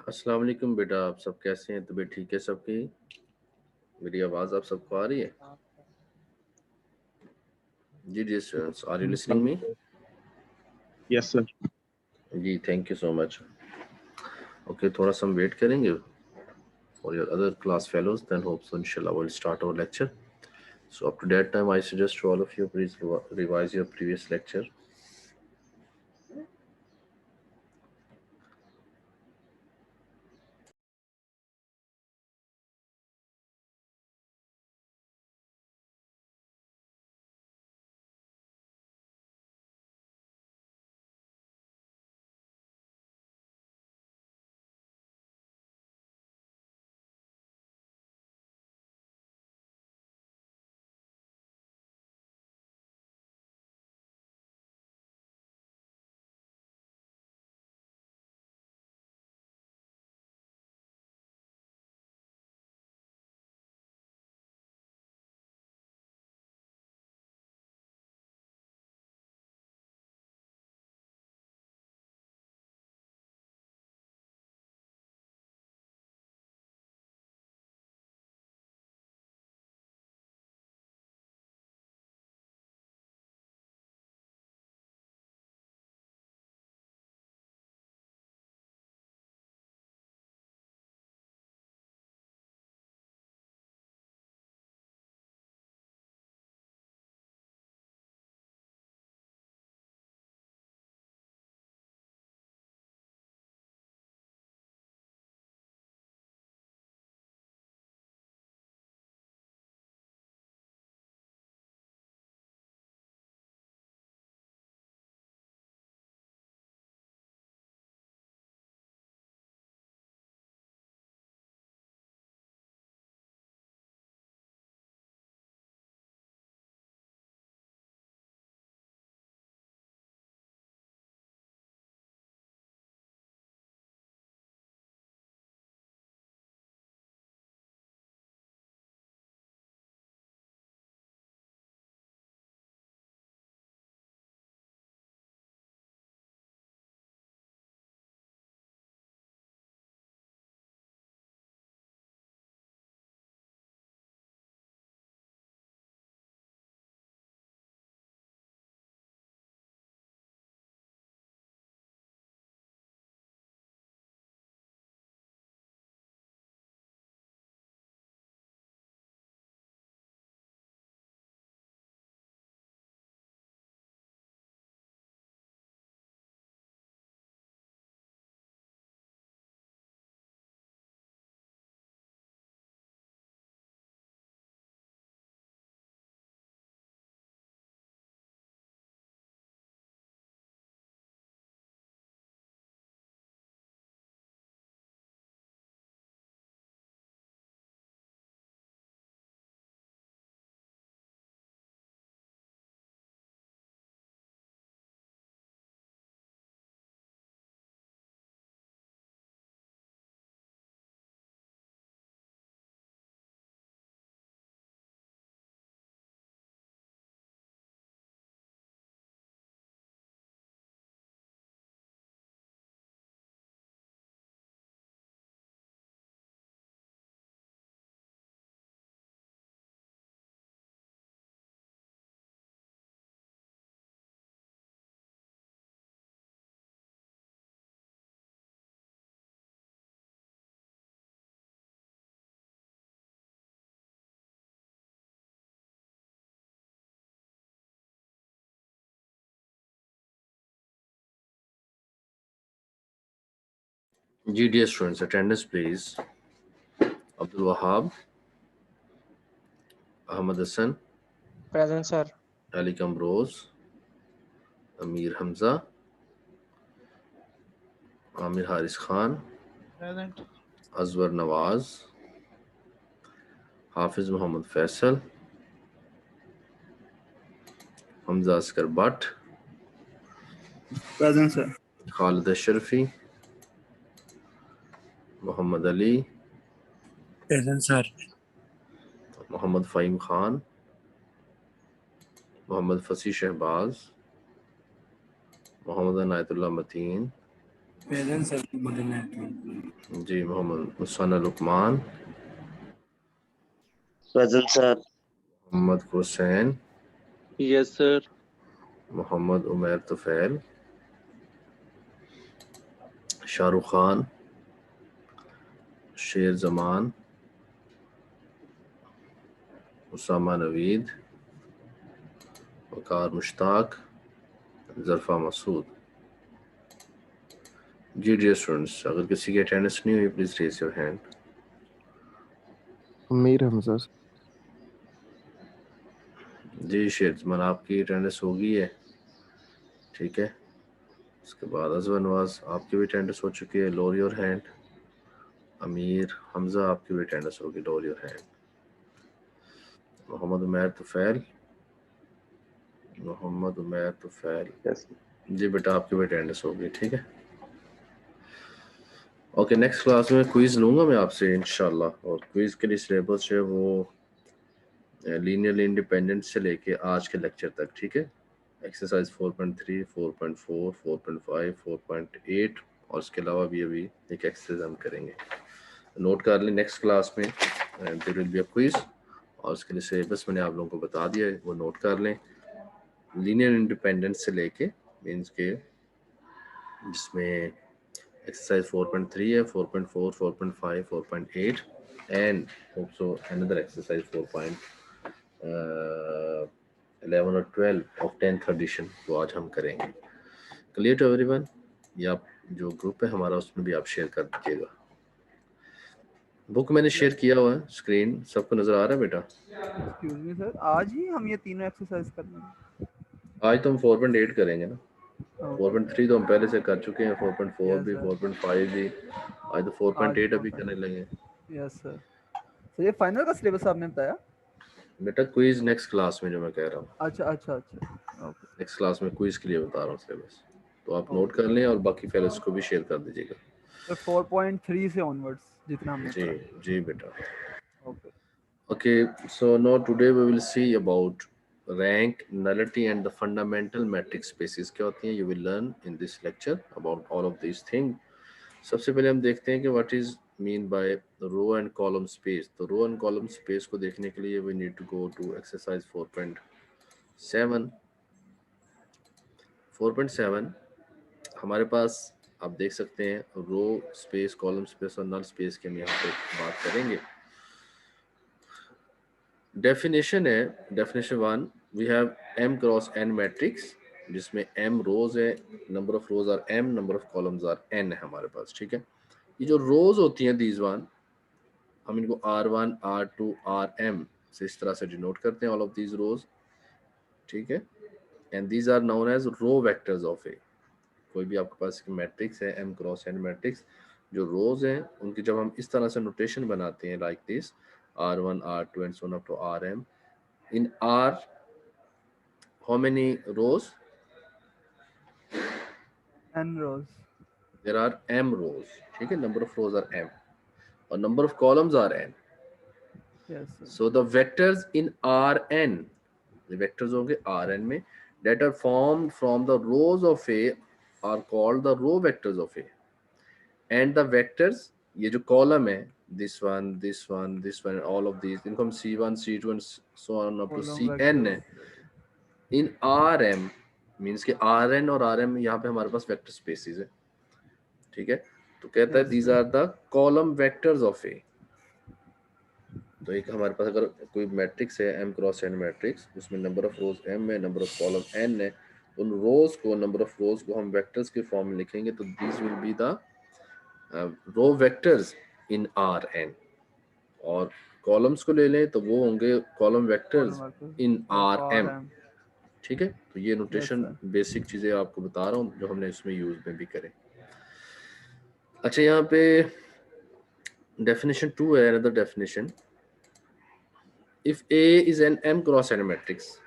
अस्सलाम वालेकुम बेटा, आप सब कैसे हैं? तबीयत ठीक है सबकी? मेरी आवाज़ आप सबको आ रही है? जी students, are you listening me? Yes, sir. जी, thank you so much. Okay, थोड़ा सा हम वेट करेंगे for your other class fellows, then hope so inshallah we'll start our lecture. So up to that time, I suggest to all of you, please revise your previous lecture. Ji dear students, attendance please. Abdul Wahab, Ahmad Hassan, Present, sir. Ali Kamroz, Amir Hamza, Amir Haris Khan, Present. Azwar Nawaz, Hafiz Muhammad Faisal, Hamza Askar Butt, Present, sir. Khalid Ashrafi, Muhammad Ali, Present, sir. Muhammad Fahim Khan, Muhammad Fasih Shehbaz, Muhammad Anayatullah Mateen, Present sir. Mohammed ji Mohammad Musanah Lukman, Present, sir. Mohammad Hussain, Yes, sir. Mohammad Umair Tufail, Shahrukh Khan, Sher Zaman, Usama Naveed, Waqar Mushtaq, Zarfa Masood. जी dear students, अगर किसी की attendance नहीं हुई please raise your hand. Mir Hamza. जी शेर जमान आपकी attendance हो गई है, ठीक है। उसके बाद अजवर नवाज आपकी भी अटेंडेंस हो चुकी है, lower your hand. Amir Hamza आपकी भी अटेंडेंस होगी, lower your hand. Mohammad Umair Tufail, Mohammad Umair Tufail, Yes. जी बेटा आपकी भी अटेंडेंस होगी, ठीक है। ओके नेक्स्ट क्लास में क्विज लूंगा मैं आपसे इंशाल्लाह, और क्विज के लिए सिलेबस जो है वो लीनियरली इंडिपेंडेंट से लेके आज के लेक्चर तक, ठीक है। एक्सरसाइज 4.3, 4.4, 4.5, 4.8 और उसके अलावा भी अभी एक एक्सरसाइज हम करेंगे। नोट कर लें, नेक्स्ट क्लास में there will be a quiz, और उसके लिए सिलेबस मैंने आप लोगों को बता दिया है, वो नोट कर लें। लीनियर इंडिपेंडेंस से लेके मीन्स के जिसमें एक्सरसाइज 4.3 है, 4.4, 4.5, 4.8 एंड ऑल्सो अनदर एक्सरसाइज 4.11 और 12 ऑफ 10th एडिशन वो आज हम करेंगे। Clear to everyone? या जो ग्रुप है हमारा उसमें भी आप शेयर कर दीजिएगा। बुक मैंने शेयर किया हुआ है, स्क्रीन सबको नजर आ रहा है बेटा? एक्सक्यूज मी सर, आज ही हम ये तीनों एक्सरसाइज करनी है? आज तो हम 4.8 करेंगे ना, 4.3 तो हम पहले से कर चुके हैं, 4.4 Yes, भी, sir. 4.5 भी, आज तो 4.8 अभी करने लगे। Yes sir. तो ये फाइनल का सिलेबस आपने बताया? बेटा क्विज नेक्स्ट क्लास में जो मैं कह रहा हूँ, अच्छा अच्छा अच्छा, ओके नेक्स्ट क्लास में क्विज के लिए बता रहा हूँ सिलेबस, तो आप नोट कर लें और बाकी फेलोज को भी शेयर कर दीजिएगा। सर। 4.3 से ऑनवर्ड्स जितना हमने जी पढ़ा। जी बेटा। Okay Okay, so now today we will see about rank, nullity and the fundamental matrix spaces क्या होती हैं, you will learn in this lecture about all of these things. सबसे पहले हम देखते हैं कि what is mean by row and column space। तो row and column space को देखने के लिए we need to go to exercise 4.7। 4.7 हमारे पास आप देख सकते हैं रो स्पेस, कॉलम स्पेस और नल स्पेस की हम यहाँ पे बात करेंगे। डेफिनेशन है, definition 1, we have m cross n matrix जिसमें m रोज है, number of rows are m, number of columns are n है हमारे पास, ठीक है। ये जो रोज होती हैं दीज वन, हम इनको r1, r2, rm से इस तरह से डिनोट करते हैं, ऑल ऑफ दीज रोज, ठीक है। And these are known as row vectors of A. कोई भी आपके पास मैट्रिक्स है m क्रॉस n मैट्रिक्स, जो रोज हैं उनकी जब हम इस तरह से नोटेशन बनाते हैं like this r1, r2 and so on up to rm, in R how many rows? n rows. There are m rows, ठीक है, number of rows are m और number of columns are n. Yes sir. So the vectors in Rn, the vectors होंगे Rn में that are formed from the rows of A are called the row vectors of A, and the vectors, ये जो column है, this one, this one, this one, all of these, इनको हम C1, C2 and so on up to Column Cn है। vectors. इन Rm means कि Rn और Rm यहाँ पे हमारे पास वेक्टर स्पेसिस है, ठीक है। तो कहता है Yes, these sir. Are the column vectors of A. तो एक हमारे पास अगर कोई मैट्रिक्स है m क्रॉस n मैट्रिक्स, उसमें नंबर ऑफ रोज m है, नंबर ऑफ कॉलम n है, उन रोज को, नंबर ऑफ रोज को हम वेक्टर्स के फॉर्म में लिखेंगे, तो these will be the row vectors in Rn। और कॉलम्स को ले लें तो वो होंगे column vectors Column vectors in of Rm, Rm. ठीक है। तो ये नोटेशन sir. बेसिक चीजें आपको बता रहा हूँ जो हमने इसमें यूज में भी करें। अच्छा यहाँ पे डेफिनेशन 2 है, another definition, if A is an m cross n matrix,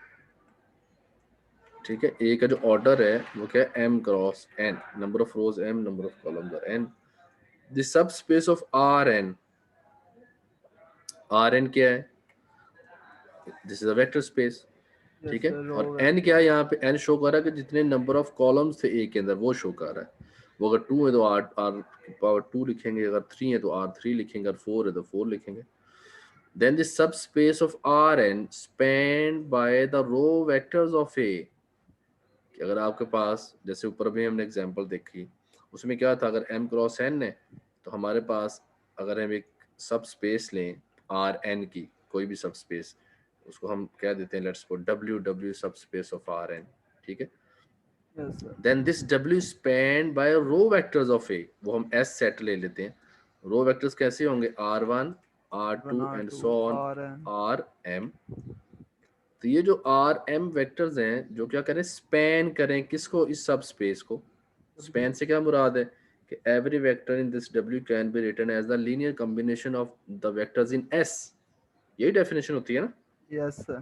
ठीक है, A का जो ऑर्डर है वो क्या है, m cross n, number of rows m, number of columns are n, the सब स्पेस ऑफ Rn, Rn क्या है, this is a vector space, Yes ठीक है। sir. Row और n vector. क्या है, यहाँ पे n शो कर रहा है कि जितने नंबर ऑफ कॉलम्स थे A के अंदर वो शो कर रहा है, वो अगर 2 है तो आर पावर 2 लिखेंगे, अगर 3 है तो R3 लिखेंगे, अगर 4 है तो 4 लिखेंगे। Then the subspace of Rn spanned by the row vectors of A, कि अगर आपके पास जैसे ऊपर भी हमने एग्जांपल देखी, उसमें क्या था, अगर m क्रॉस n है तो हमारे पास अगर हम एक सब स्पेस लें Rn की, कोई भी सब स्पेस, उसको हम कह देते हैं लेट्स सपोज W सब स्पेस ऑफ Rn, ठीक है। Yes, sir. Then this W spanned by row vectors of A, वो हम S सेट ले लेते हैं। रो वेक्टर्स कैसे होंगे, R1 R2 and R2, so on Rn. Rm। तो ये जो Rm वेक्टर्स हैं जो क्या करें, स्पैन करें किसको, इस सब स्पेस को। स्पैन से क्या मुराद है कि every vector in this W can be written as the linear combination of the vectors in S, यही डेफिनेशन होती है ना। Yes, sir.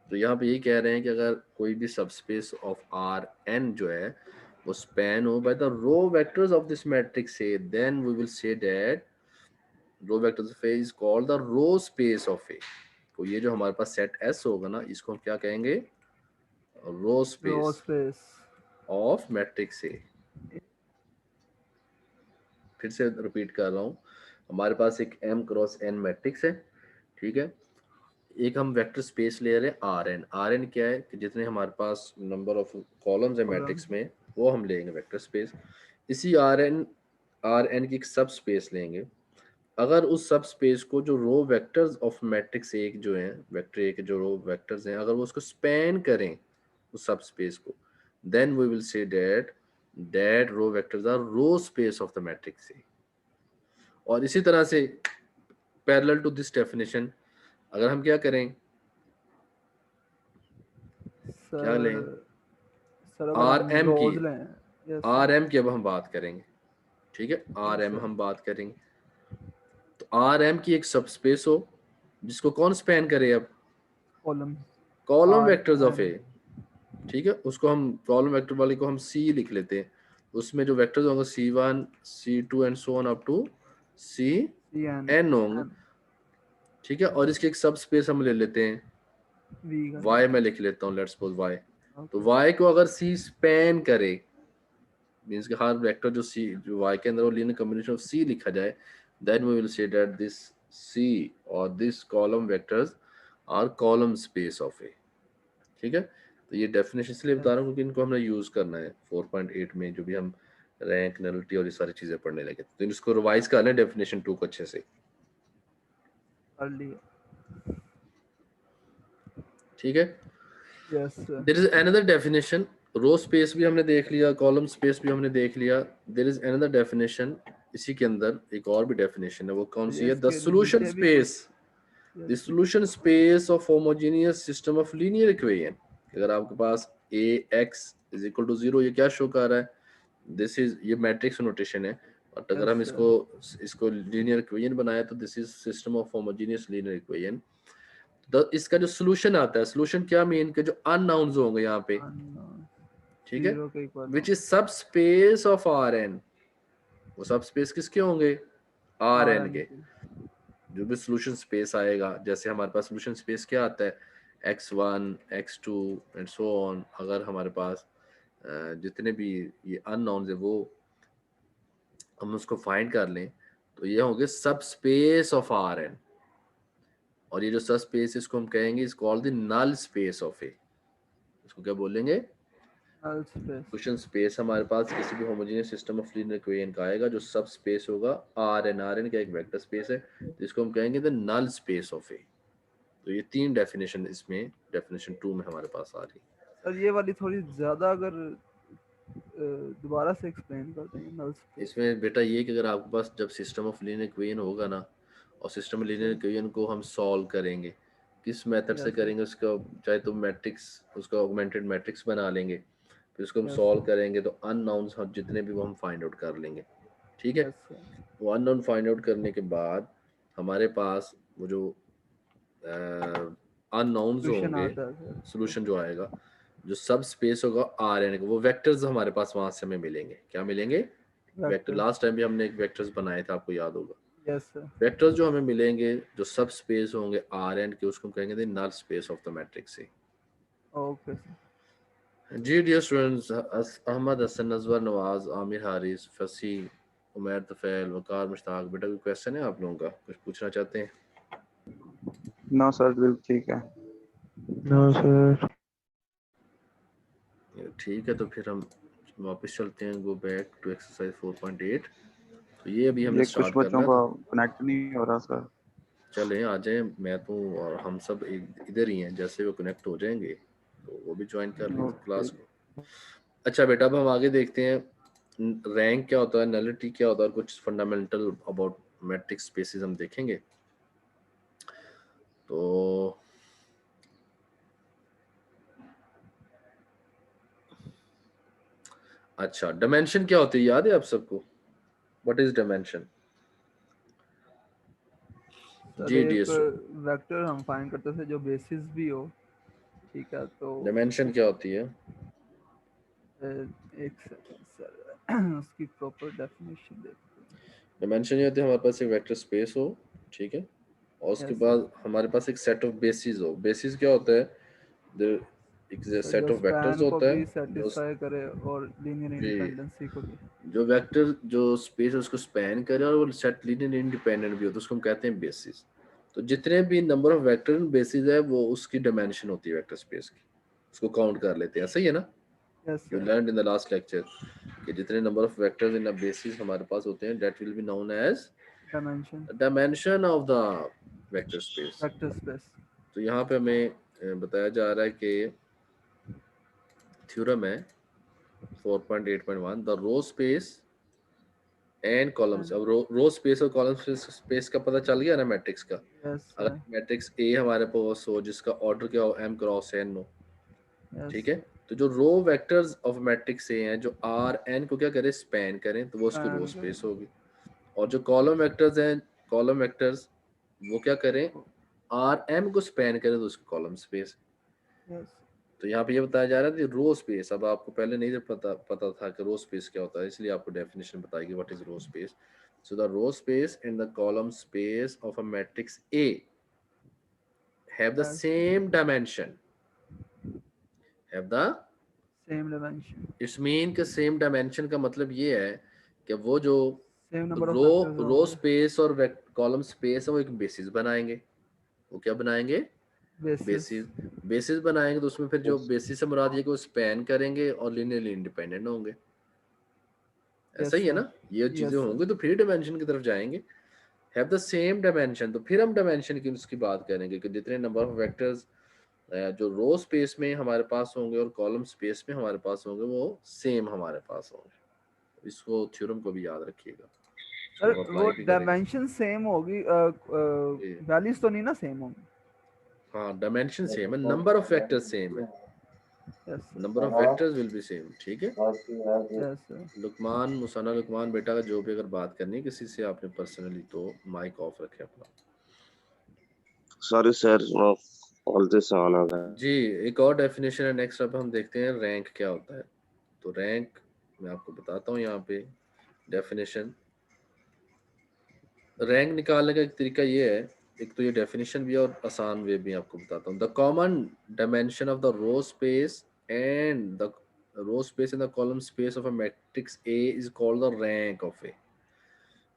तो यहाँ पे यही कह रहे हैं कि अगर कोई भी सबस्पेस ऑफ Rn जो है वो स्पैन हो by the row vectors of this matrix A, then we will say that row vectors of A is called the row space of A। तो ये जो हमारे पास सेट S होगा ना, इसको हम क्या कहेंगे, रो Row space space. Of matrix A। फिर से रिपीट कर रहा हूँ, हमारे पास एक m क्रॉस n मैट्रिक्स है, ठीक है। एक हम वेक्टर स्पेस ले रहे हैं Rn। Rn क्या है कि जितने हमारे पास नंबर ऑफ कॉलम्स है मैट्रिक्स में, वो हम लेंगे वेक्टर स्पेस। इसी Rn की एक सब स्पेस लेंगे। अगर उस सब स्पेस को जो रो वेक्टर्स ऑफ मैट्रिक्स एक जो हैं, वेक्टर ए के जो रो वेक्टर्स हैं, अगर वो उसको स्पैन करें उस सब स्पेस को, then we will say that row vectors are row space of the matrix A. और इसी तरह से पैरेलल टू दिस डेफिनेशन अगर हम क्या करें, क्या लें, सर अगर हम Rm की, rows लें. Yes, sir. Rm की अब हम बात करेंगे, ठीक है। Rm sir. हम बात करेंगे तो Rm की एक सबस्पेस हो जिसको कौन स्पैन करे, अब Column. Column R vectors of A, n. ठीक है। उसको हम कॉलम वेक्टर वाले को हम C लिख लेते हैं, उसमें जो वेक्टर्स होंगे C1 C2 and so on up to Cn. Cn होंगे, N. ठीक है। और इसकी एक सब स्पेस हम ले लेते हैं V का. Y, मैं लिख लेता हूँ लेट्स सपोज Y। तो Okay. Y को अगर C स्पैन करे, मींस कि हर वेक्टर जो C जो Y के अंदर वो लीनियर कॉम्बिनेशन ऑफ C लिखा जाए, then we will say that this C और this column vectors are column space of A, ठीक है। तो ये डेफिनेशन इसलिए बता रहा हूँ क्योंकि इनको हमने यूज करना है 4.8 में, जो भी हम रैंक नलिटी और ये सारी चीजें पढ़ने लगे, तो इसको रिवाइज कर लें डेफिनेशन 2 को अच्छे से, कर लिया. ठीक है। Yes, sir. There is another definition, row space भी हमने देख लिया, कॉलम स्पेस भी हमने देख लिया। देयर इज अनदर डेफिनेशन, इसी के अंदर एक और भी डेफिनेशन है, वो कौन सी है, द इसके सॉल्यूशन नीचे भी कुछ. Space, the Yes. Solution space of homogeneous system of linear equation. अगर आपके पास ax इज इक्वल टू 0, ये क्या शो कर रहा है, दिस इज, ये मैट्रिक्स नोटेशन है, बट अगर Yes, हम sir. इसको लीनियर इक्वेशन बनाए तो this is system of homogeneous linear equation. तो इसका जो सॉल्यूशन आता है, सॉल्यूशन क्या मीन के जो अननाउन्स होंगे यहाँ पे, Unknown. ठीक है, 0 के equal. Which is sub space of Rn। वो सब स्पेस किसके होंगे, Rn Rn के। की. जो भी सॉल्यूशन स्पेस आएगा, जैसे हमारे पास सॉल्यूशन स्पेस क्या आता है, x1 x2 and so on. अगर हमारे पास जितने भी ये अननोन्स है वो हम उसको फाइंड कर लें, तो ये होंगे सब स्पेस ऑफ Rn। और ये जो सब स्पेस इसको हम कहेंगे is called the null space of A. इसको क्या बोलेंगे, Null space. सॉल्यूशन स्पेस हमारे पास किसी भी homogeneous system of linear equation का आएगा जो सब स्पेस होगा Rn का एक वेक्टर स्पेस है, जिसको हम कहेंगे the null space of A. तो ये 3 डेफिनेशन इसमें डेफिनेशन 2 में हमारे पास आ रही है। सर ये वाली थोड़ी ज्यादा अगर दोबारा से एक्सप्लेन कर देंगे. Null space. इसमें बेटा ये कि अगर आपके पास जब सिस्टम ऑफ लीनियर इक्वेशन होगा ना, और सिस्टम लीनियर इक्वेशन को हम सॉल्व करेंगे, किस मेथड से Yes, sir. करेंगे, उसका चाहे तो मैट्रिक्स, उसका ऑगमेंटेड मैट्रिक्स बना लेंगे, फिर उसको हम Yes, सॉल्व sir. करेंगे तो अननोन्स हम जितने भी वो हम फाइंड आउट कर लेंगे, ठीक है। Yes, sir. वो अननोन फाइंड आउट करने के बाद हमारे पास वो जो अननोन्स Solution होंगे, आता है सर. सॉल्यूशन जो आएगा, जो सब स्पेस होगा Rn का, वो वेक्टर्स हमारे पास वहां से हमें मिलेंगे। क्या मिलेंगे, वेक्टर। Vector. लास्ट टाइम भी हमने एक वेक्टर्स बनाए थे, आपको याद होगा। Yes, sir. वेक्टर्स जो हमें मिलेंगे जो सब स्पेस होंगे Rn के, उसको हम कहेंगे the null space of the matrix A. Okay, sir. जी डियर स्टूडेंट्स, अहमद हसन, नजवर नवाज, आमिर हारिस, फसी, उमैर तफैल, वकार मुश्ताक, बेटा कोई क्वेश्चन है आप लोगों का, कुछ पूछना चाहते हैं? नो सर, बिल्कुल ठीक है। No sir. ठीक है, तो फिर हम वापस चलते हैं, गो बैक टू एक्सरसाइज 4.8। तो ये अभी हमने ये कुछ स्टार्ट बच्चों करना का था। कनेक्ट नहीं हो रहा सर। चलें आ जाएं, मैं तो और हम सब इधर ही हैं, जैसे वो कनेक्ट हो जाएंगे तो वो भी ज्वाइन कर लें ओके। क्लास को। अच्छा बेटा, अब हम आगे देखते हैं रैंक क्या होता है, नलिटी क्या होता है, और कुछ फंडामेंटल अबाउट मैट्रिक्स स्पेसेस हम देखेंगे। तो अच्छा, डायमेंशन क्या होती है, याद है आप सबको? What is dimension? सर जी एक डियर, वेक्टर हम फाइंड करते थे जो बेसिस भी हो, ठीक है, तो डायमेंशन क्या होती है? एक सेकंड सर उसकी प्रॉपर डेफिनेशन देखते हैं। डायमेंशन ये होती है, हमारे पास एक वेक्टर स्पेस हो, ठीक है, और उसके यस बाद सर। हमारे पास एक सेट ऑफ बेसिस हो। बेसिस क्या होता है? एक सर सेट जो ऑफ वेक्टर्स स्पैन को होता भी है जो सेटिस्फाई करे और लीनियर जी, इंडिपेंडेंसी को भी। जो वेक्टर जो स्पेस है उसको स्पैन करे और वो सेट लीनियर इंडिपेंडेंट भी हो, तो उसको हम कहते हैं बेसिस। तो जितने भी नंबर ऑफ वेक्टर बेसिस है वो उसकी डायमेंशन होती है वेक्टर स्पेस की, उसको काउंट कर लेते हैं, सही है ना? Yes you sir. Learned in the last lecture कि जितने number of vectors in a basis हमारे पास होते हैं, that will be known as dimension dimension of the vector space. Vector space. तो यहाँ पे हमें बताया जा रहा है कि थ्योरम है 4.8.1, the row space and columns. अब रो स्पेस और कॉलम स्पेस का पता चल गया ना मैट्रिक्स का। यस अगर सर। मैट्रिक्स ए हमारे पास हो जिसका ऑर्डर क्या हो, m क्रॉस n हो, यस ठीक है, तो जो रो वेक्टर्स ऑफ मैट्रिक्स ए हैं जो r n को क्या करें, स्पैन करें, तो वो उसकी रो स्पैन स्पेस करें। होगी। और जो कॉलम वेक्टर्स हैं, कॉलम वेक्टर्स वो क्या करें, r m को स्पैन करें, तो उसकी कॉलम स्पेस। यस। तो यहाँ पे ये बताया जा रहा है कि रो स्पेस, अब आपको पहले नहीं पता था कि रो स्पेस क्या होता है, इसलिए आपको डेफिनेशन बताएगी what is row space. So the row space and the column space of a matrix A have the yes. same dimension, have the, same dimension. Its mean के सेम डायमेंशन का मतलब ये है कि वो जो same number of row vectors row होंगे। Space और कॉलम स्पेस है वो एक बेसिस बनाएंगे। वो क्या बनाएंगे? बेसिस। बेसिस। बेसिस बनाएंगे तो उसमें फिर जो बेसिस से मुराद ये कि वो स्पैन करेंगे और लिनियरली इंडिपेंडेंट होंगे, ऐसा यस ही है सर। ना? ये चीजें यस सर। होंगी तो फिर डायमेंशन की तरफ जाएंगे। हैव द सेम डायमेंशन, तो फिर हम डायमेंशन की उसकी बात करेंगे कि जितने नंबर ऑफ वेक्टर्स जो रो स्पेस में हमारे पास होंगे और कॉलम स्पेस में हमारे पास होंगे वो सेम हमारे पास होंगे। इसको थ्योरम को भी याद रखिएगा, सर इसको वो अप्लाई भी करेंगे। डायमेंशन सेम होगी, जी, वैल्यूज तो नहीं ना सेम होंगी। हाँ, डायमेंशन सेम है, नंबर ऑफ वेक्टर्स सेम है, yes sir. Number of vectors will be same, ठीक है। Yes sir. लुकमान, मुसाना लुकमान बेटा का जो भी अगर बात करनी है किसी से आपने पर्सनली, तो माइक ऑफ रखे अपना। Sorry, sir. No, all this on again. जी, एक और डेफिनेशन है नेक्स्ट, अब हम देखते हैं रैंक क्या होता है। तो रैंक मैं आपको बताता हूँ यहाँ पे डेफिनेशन। रैंक निकालने का एक तरीका ये है, एक तो ये डेफिनेशन भी है और आसान वे भी आपको बताता हूँ। The common dimension of the row space and the row space in the column space of a matrix A is called the rank of A.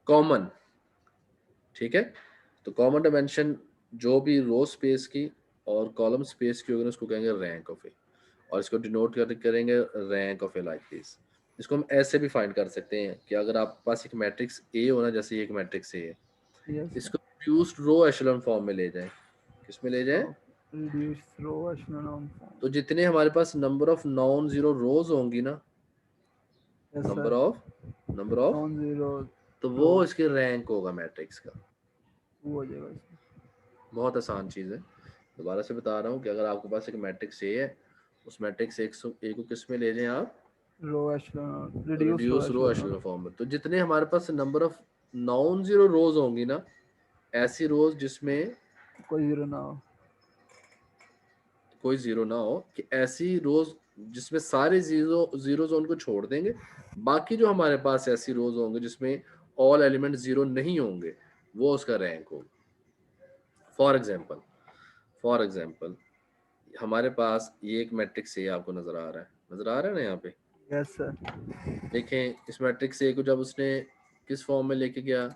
Common, ठीक है, तो कॉमन डायमेंशन जो भी रो स्पेस की और कॉलम स्पेस की होगी उसको कहेंगे रैंक ऑफ ए, और इसको डिनोट करेंगे rank of A like this. इसको हम ऐसे भी फाइंड कर सकते हैं कि अगर आपके पास एक मैट्रिक्स ए हो ना, जैसे एक मैट्रिक्स ए है, यस सर। इसको रिड्यूस्ड रो एशेलॉन फॉर्म में ले जाएं। किस में ले जाएं? Reduce row echelon form. तो जितने हमारे पास number of non zero rows होंगी ना, yes number sir. Of non zero तो वो रोज इसके रैंक होगा मैट्रिक्स का। वो हो जाएगा इसमें। बहुत आसान चीज है, दोबारा से बता रहा हूँ कि अगर आपके पास एक मैट्रिक्स ए है, उस मैट्रिक्स ए को किस में ले जाएं आप? Row echelon, reduce row reduce row echelon. Echelon form में। तो जितने हमारे पास number of non zero rows होंगी ना, ऐसी रोज जिसमें कोई जीरो ना हो। कोई जीरो ना हो, कि ऐसी रोज जिसमें सारे जीरो जोन को छोड़ देंगे, बाकी जो हमारे पास ऐसी रोज होंगे जिसमें ऑल एलिमेंट जीरो नहीं होंगे, वो उसका रैंक होगा। फॉर एग्जाम्पल हमारे पास ये एक मैट्रिक्स ए आपको नजर आ रहा है, नजर आ रहा है ना यहाँ पे? Yes sir. देखें इस मैट्रिक्स ए को जब उसने किस फॉर्म में लेके गया,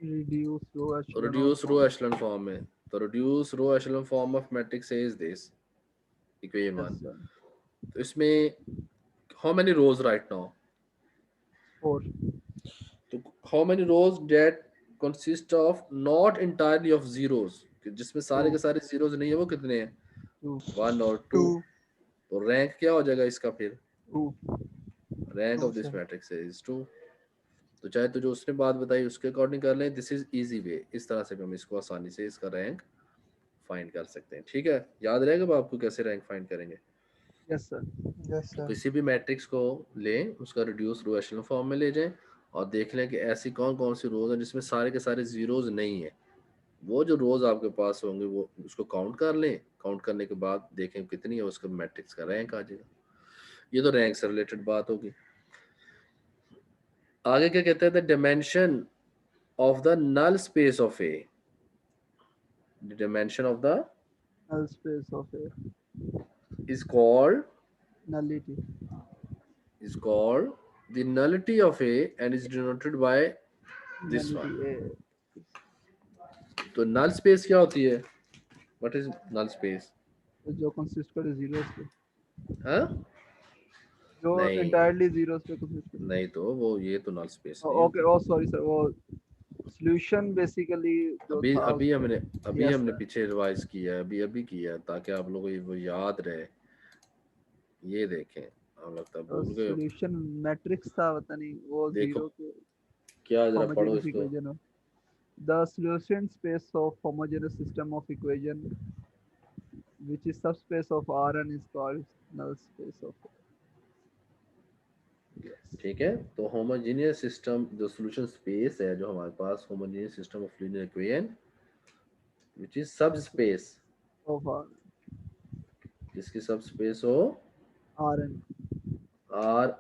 reduce row एशेलॉन reduce row form. echelon form में, तो reduce row echelon form of matrix A is this equation yes 1. Sir. तो इसमें how many rows right now? 4। तो how many rows that consist of not entirely of zeros, कि जिसमें सारे के सारे zeros नहीं है, वो कितने हैं? 2 1 और 2। तो रैंक क्या हो जाएगा इसका फिर? 2। Rank of this matrix is 2। तो चाहे तो जो उसने बात बताई उसके अकॉर्डिंग कर लें, दिस इज इजी वे, इस तरह से भी हम इसको आसानी से इसका रैंक फाइंड कर सकते हैं। ठीक है, याद रहेगा अब आपको कैसे रैंक फाइंड करेंगे? Yes sir. यस तो सर। किसी भी मैट्रिक्स को लें, उसका रिड्यूस रो एशेलन फॉर्म में ले जाएं और देख लें कि ऐसी कौन कौन सी रोज हैं जिसमें सारे के सारे जीरोज नहीं है। वो जो रोज आपके पास होंगे वो उसको काउंट कर लें, काउंट करने के बाद देखें कितनी है, उसका मैट्रिक्स का रैंक आ जाएगा। ये तो रैंक से रिलेटेड बात होगी। आगे क्या कहते हैं? The dimension of the null space of A, the dimension of the null space of A is called nullity. the nullity of A and is denoted by this one. Nullity A तो null space क्या होती है? What is null space? जो consist करे zeros पे, हाँ? जो नहीं। एंटायरली जीरोस पे कंसिस्ट करे। नहीं तो वो ये तो null space नहीं ओके, ओ सॉरी सर, वो सॉल्यूशन बेसिकली जो अभी था अभी उसमें- हमने Yes, हमने sir. पीछे रिवाइज किया है, अभी किया है, ताकि आप लोगों को वो याद रहे। ये देखें, आप लगता है भूल गए हो। सॉल्यूशन मैट्रिक्स था, पता नहीं वो देखो, जीरो के क्या जरा पढ़ो homogeneous इसको। equation of the solution space of homogeneous system of equation which is subspace of Rn is called null space of ठीक है, तो होमोजेनियस सिस्टम जो सॉल्यूशन स्पेस है जो हमारे पास, homogeneous system of linear equation which is sub space, of जिसकी सब स्पेस हो Rn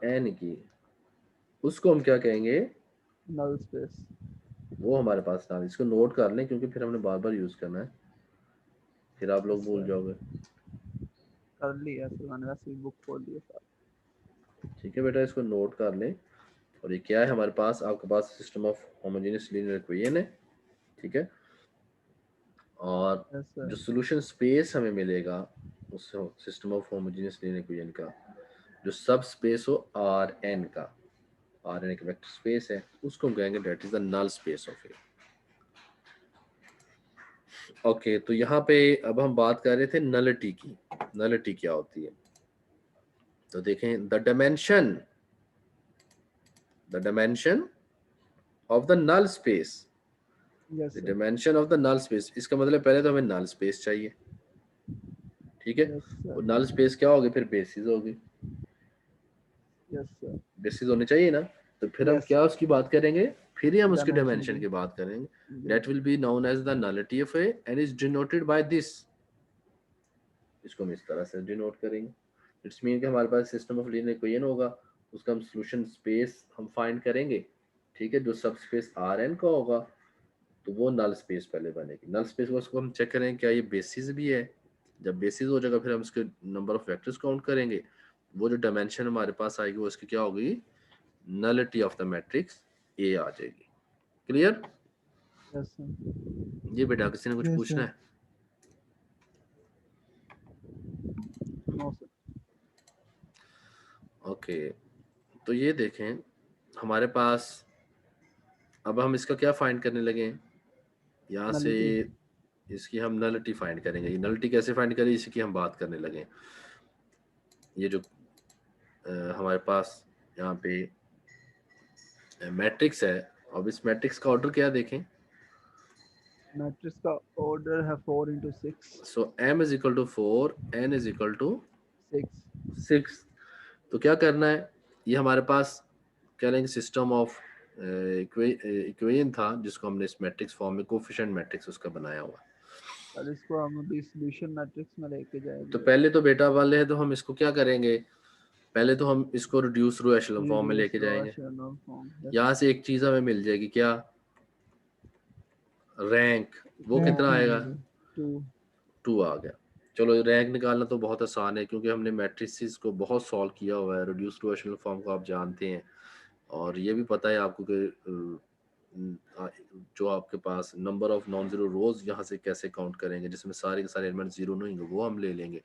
Rn की, उसको हम क्या कहेंगे? null space। वो हमारे पास ना, इसको नोट कर लें क्योंकि फिर हमने बार बार यूज करना है, फिर आप लोग भूल जाओगे। कर लिया सर मैंने, वैसे ही बुक खोल लिया सर। ठीक है बेटा, इसको नोट कर लें। और ये क्या है हमारे पास? आपके पास system of homogeneous linear equation है। ठीक है, और Yes, sir. जो सॉल्यूशन स्पेस हमें मिलेगा उस system of homogeneous linear equation का, जो सब स्पेस हो Rn का, Rn एक वेक्टर स्पेस है, उसको हम कहेंगे that is the null space of A. Okay, तो यहाँ पे अब हम बात कर रहे थे नलिटी की। नलिटी क्या होती है? तो देखें, the dimension of the null space, Yes, the sir. Dimension of the null space, इसका मतलब पहले तो हमें नल स्पेस चाहिए। ठीक है, Yes, sir. वो नल स्पेस क्या होगी? फिर बेसिस होगी, Yes, sir. बेसिस होने चाहिए ना। तो फिर हम Yes. क्या उसकी बात करेंगे? फिर ही हम उसकी Dimension डायमेंशन की। की बात करेंगे। Yes. That will be known as the nullity of A and is denoted by this. इसको हम इस तरह से डिनोट करेंगे। इट्स मीन कि हमारे पास सिस्टम ऑफ लीनियर इक्वेशन होगा, उसका हम सॉल्यूशन स्पेस हम फाइंड करेंगे। ठीक है, जो सब स्पेस Rn का होगा तो वो नल स्पेस पहले बनेगी। नल स्पेस को उसको हम चेक करेंगे क्या ये बेसिस भी है। जब बेसिस हो जाएगा फिर हम इसके नंबर ऑफ वेक्टर्स काउंट करेंगे। वो जो डायमेंशन हमारे पास आएगी वो इसकी क्या होगी? Nullity of the matrix A आ जाएगी। क्लियर? Yes, sir. ये बेटा किसी ने कुछ Yes, पूछना sir. है? No, sir. ओके, तो ये देखें हमारे पास, अब हम इसका क्या फाइंड करने लगे हैं? यहाँ से इसकी हम नलिटी फाइंड करेंगे। ये नलिटी कैसे फाइंड करें इसी की हम बात करने लगे। ये जो हमारे पास यहाँ पे मैट्रिक्स है, अब इस मैट्रिक्स का ऑर्डर क्या देखें? मैट्रिक्स का ऑर्डर है 4 into 6 so m is equal to 4, n is equal to 6 6। तो क्या करना है? ये हमारे पास क्या लेंगे? सिस्टम ऑफ इक्वेशन था जिसको हमने इस मैट्रिक्स फॉर्म में कोफिशिएंट मैट्रिक्स उसका बनाया हुआ। और इसको हम अभी सॉल्यूशन मैट्रिक्स में लेके जाएंगे। तो पहले तो बेटा वाले है, तो हम इसको क्या करेंगे? पहले तो हम इसको रिड्यूस रो एशेलन फॉर्म में लेके जाएंगे। यहाँ से एक चीज हमें मिल जाएगी, क्या? रैंक। वो कितना आएगा? 2 2 आ गया। चलो रैंक निकालना तो बहुत आसान है क्योंकि हमने मैट्रिसेस को बहुत सॉल्व किया हुआ है। रिड्यूस टू एशेलन फॉर्म को आप जानते हैं और ये भी पता है आपको कि जो आपके पास number of non zero rows यहाँ से कैसे काउंट करेंगे जिसमें सारे के सारे एलिमेंट जीरो नहीं होंगे, वो हम ले लेंगे।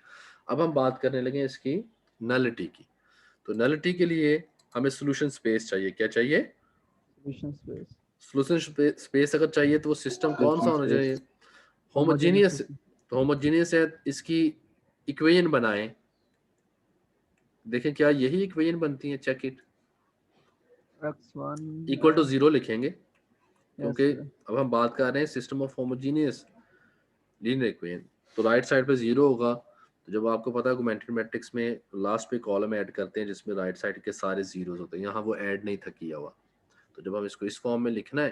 अब हम बात करने लगे इसकी नलिटी की। तो नलिटी के लिए हमें सोल्यूशन स्पेस चाहिए। क्या चाहिए? Solution space. सोल्यूशन स्पेस अगर चाहिए तो वो सिस्टम कौन सा होना चाहिए? Homogeneous homogeneous. तो होमोजीनियस है, इसकी इक्वेशन बनाएं। देखें क्या यही इक्वेशन बनती है? Check it. X1 equal to zero लिखेंगे yes, क्योंकि sir. अब हम बात कर रहे हैं system of homogeneous linear equation. तो राइट साइड पे जीरो होगा। तो जब आपको पता है ऑगमेंटेड मैट्रिक्स में लास्ट पे कॉलम ऐड करते हैं जिसमें राइट साइड के सारे जीरोस होते हैं, यहाँ वो ऐड नहीं था किया हुआ। तो जब हम इसको इस फॉर्म में लिखना है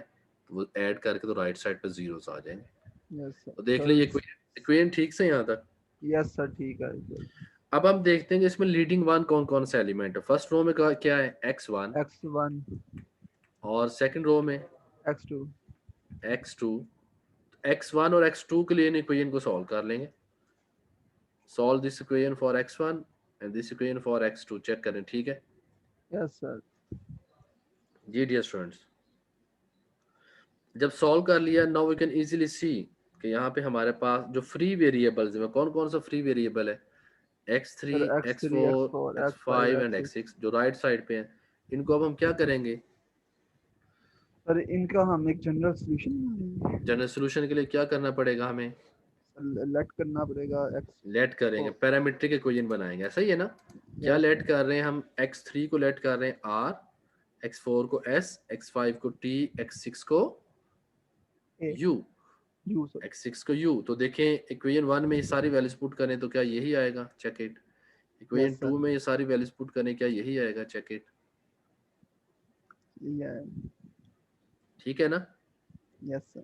तो वो ऐड करके तो राइट साइड पे जीरोस आ जाएंगे। Yes, sir. तो देख So लीजिए it's- इक्वेशन ठीक से यहाँ तक। yes, sir. ठीक है. अब हम देखते हैं कि इसमें लीडिंग वन कौन कौन सा एलिमेंट है। फर्स्ट रो में क्या है? x1 X1, और सेकंड रो में X2. x2। x1 और x2 के लिए इन इक्वेशन को सॉल्व कर लेंगे। Solve this equation for x1 and this equation for x2। Check करें, ठीक है Yes, sir. जी डियर स्टूडेंट्स। जब सॉल्व कर लिया, now we can easily see कि यहाँ पे हमारे पास जो फ्री वेरिएबल्स हैं कौन कौन सा फ्री वेरिएबल है? x3 Sir, X3, x4 X4, x5 X5, and X6. x6 जो राइट साइड पे हैं। इनको अब हम क्या करेंगे? सर इनका हम एक जनरल सोल्यूशन जनरल सोल्यूशन के लिए क्या करना पड़ेगा? हमें लेट करना पड़ेगा x लेट करेंगे, पैरामीट्रिक इक्वेशन बनाएंगे। ऐसा ही है ना? क्या Yes, लेट sir. कर रहे हैं हम? x3 को लेट कर रहे हैं r, x4 को s, x5 को t, x6 को A. u, U, sir. x6 को u। तो देखें इक्वेशन 1 में ये सारी वैल्यूज पुट करें तो क्या यही आएगा? Check it. Equation Yes, sir. 2 में ये सारी वैल्यूज पुट करें, क्या यही आएगा? Check it. Yeah. ठीक है ना? Yes, sir.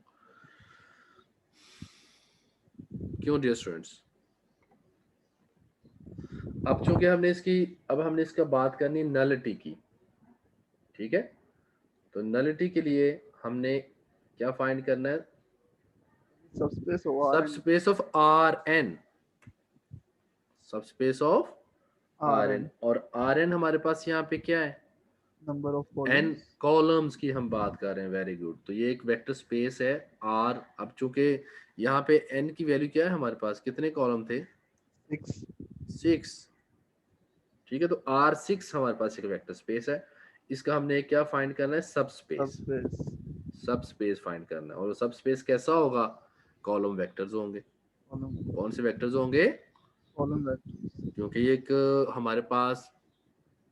क्यों डियर स्टूडेंट्स? अब चूंकि हमने इसका बात करनी नलिटी की, ठीक है? तो नलिटी के लिए हमने क्या फाइंड करना है? Subspace of R and subspace of R N. Subspace of R N. Rn. और आर एन हमारे पास यहाँ पे क्या है? Number of N columns. Columns की हम बात कर रहे हैं। Very good. तो ये एक वेक्टर स्पेस है आर। अब चूंकि यहाँ पे एन की वैल्यू क्या है हमारे पास? कितने कॉलम थे? 6. 6। ठीक है, तो R6 हमारे पास एक वेक्टर स्पेस है। इसका हमने क्या फाइंड करना है? सब स्पेस। Subspace. सब स्पेस फाइंड करना है। और सब स्पेस कैसा होगा? कॉलम वेक्टर्स होंगे। Column. कौन से वेक्टर्स होंगे? Column vectors. क्योंकि ये एक हमारे पास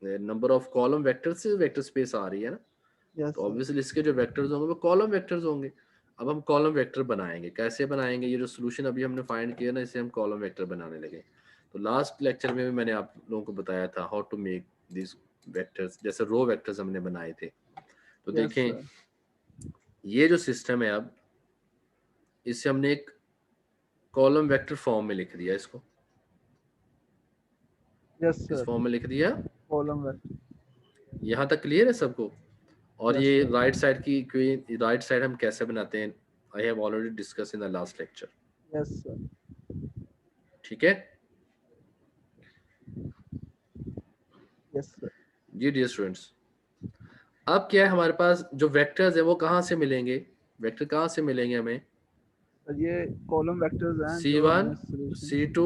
नंबर ऑफ कॉलम वेक्टर्स से वेक्टर स्पेस आ रही है ना, Yes, तो sir. ऑब्वियसली इसके जो वेक्टर्स होंगे वो कॉलम वेक्टर्स होंगे। अब हम कॉलम वेक्टर बनाएंगे। कैसे बनाएंगे? ये जो सोल्यूशन अभी हमने फाइंड किया ना, इसे हम कॉलम वेक्टर बनाने लगे। तो लास्ट लेक्चर में भी मैंने आप लोगों को बताया था how to make this vectors, जैसे रो वेक्टर्स हमने बनाए थे। तो Yes, देखें sir. ये जो सिस्टम है, अब इसे हमने एक कॉलम वेक्टर फॉर्म में लिख दिया। इसको Yes, इस sir. फॉर्म में लिख दिया। Column vector. यहाँ तक क्लियर है सबको? और Yes, ये sir. राइट साइड की राइट साइड हम कैसे बनाते हैं? I have already discuss in the last lecture. Yes, sir. ठीक है Yes, sir. जी डियर स्टूडेंट्स। अब क्या है हमारे पास जो वेक्टर्स है वो कहाँ से मिलेंगे? वेक्टर कहाँ से मिलेंगे हमें? सर ये column vectors हैं जो C1 हमें solution C2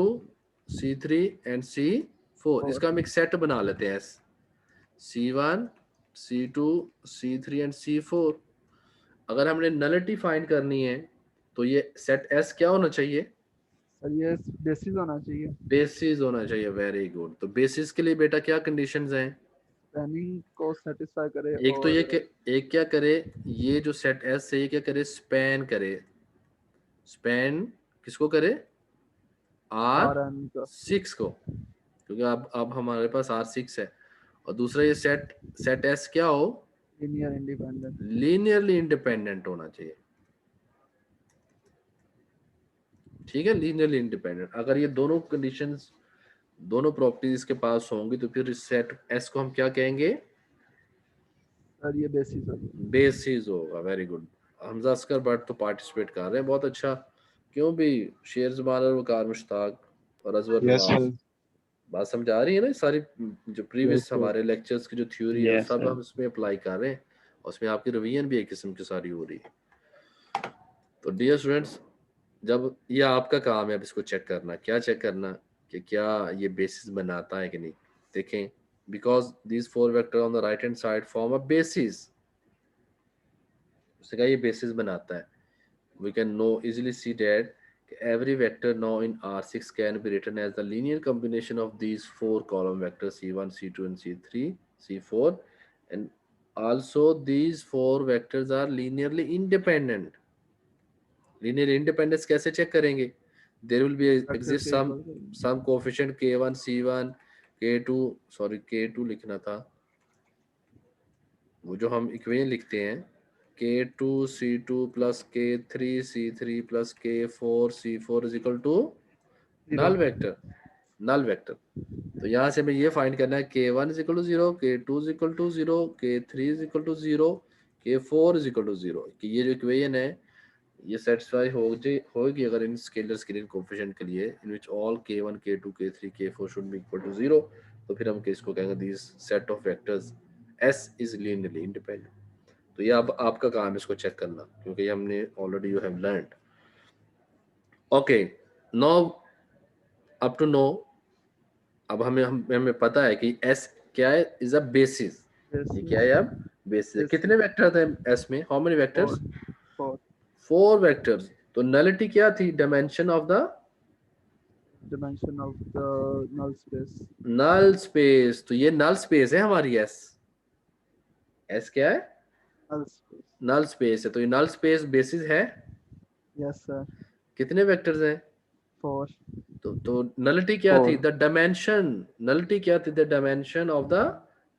C3 and C4। इसका हम एक सेट बना लेते हैं। C1 C2 C3 and C4। अगर हमने नलिटी फाइंड करनी है तो ये सेट S क्या होना चाहिए? सर ये बेसिस होना चाहिए. बेसिस होना चाहिए। Very good. तो बेसिस के लिए बेटा क्या कंडीशंस हैं? स्पैनिंग को सेटिस्फाई करे एक तो ये और एक क्या करे, ये जो सेट S है ये क्या करे? स्पैन करे। स्पैन किसको करे? Rn का R6 को, क्योंकि अब हमारे पास R6 है। और दूसरा ये सेट S क्या हो? linear independent. लीनियरली इंडिपेंडेंट होना चाहिए। ठीक है, लीनियरली इंडिपेंडेंट। अगर ये दोनों कंडीशंस, दोनों प्रॉपर्टीज इसके पास होंगी तो फिर इस सेट S को हम क्या कहेंगे? सर ये बेसिस होगी. बेसिस होगा। Very good. Hamza Oscar Bhatt तो पार्टिसिपेट कर रहे हैं, बहुत अच्छा। क्यों भी शेर जुबान और वकार मुश्ताक और अजवर Yes, नवाज। sir. बात समझ आ रही है ना? सारी जो प्रीवियस Yes, sir. हमारे लेक्चर्स की जो थ्योरी है वो Yes, सब sir. हम इसमें अप्लाई कर रहे हैं, और उसमें आपकी रिवीजन भी एक किस्म की सारी हो रही है। तो डियर स्टूडेंट्स, जब ये आपका काम है अब इसको चेक करना, क्या चेक करना कि क्या ये बेसिस बनाता है कि नहीं। देखें, because these four vector on the right hand side form a basis, उसने कहा ये बेसिस बनाता है। We can know easily see that every vector now in R6 can be written as the linear combination of these four column vectors C1, C2 and C3, C4, and also these four vectors are linearly independent. Linear independence कैसे check करेंगे? There will be Vector exist के equal करेंगे। some coefficient K1, C1, K2, sorry K2 लिखना था, वो जो हम equation लिखते हैं K2 C2 plus K3 C3 plus K4 C4 is equal to Zero। Null vector, null vector. तो यहाँ से हमें ये फाइंड करना है K1 is equal to 0, K2 is equal to 0, K3 is equal to 0, K4 is equal to 0, कि ये जो इक्वेशन है ये सेटिस्फाई होगी अगर इन स्केलर स्केलिंग कोएफिशिएंट के लिए in which all K1 K2 K3 K4 should be equal to 0, तो फिर हम इसको कहेंगे this set of vectors S is linearly independent. तो ये अब आपका काम है इसको चेक करना, क्योंकि ये हमने already you have learned. Okay, now up to no, अब हमें पता है कि S क्या है, इज अ बेसिस। ये क्या है अब? बेसिस है। Yes, कितने वेक्टर थे S में? How many vectors? four। 4 vectors. तो नलिटी क्या थी? Dimension of the Dimension of the null space। Null space. तो ये नल स्पेस है हमारी S क्या है? Null space। नल स्पेस है। तो ये नल स्पेस बेसिस है। Yes, sir। कितने वेक्टर्स हैं? Four। तो नलिटी क्या थी? Four। The dimension. नलिटी क्या थी? The dimension of the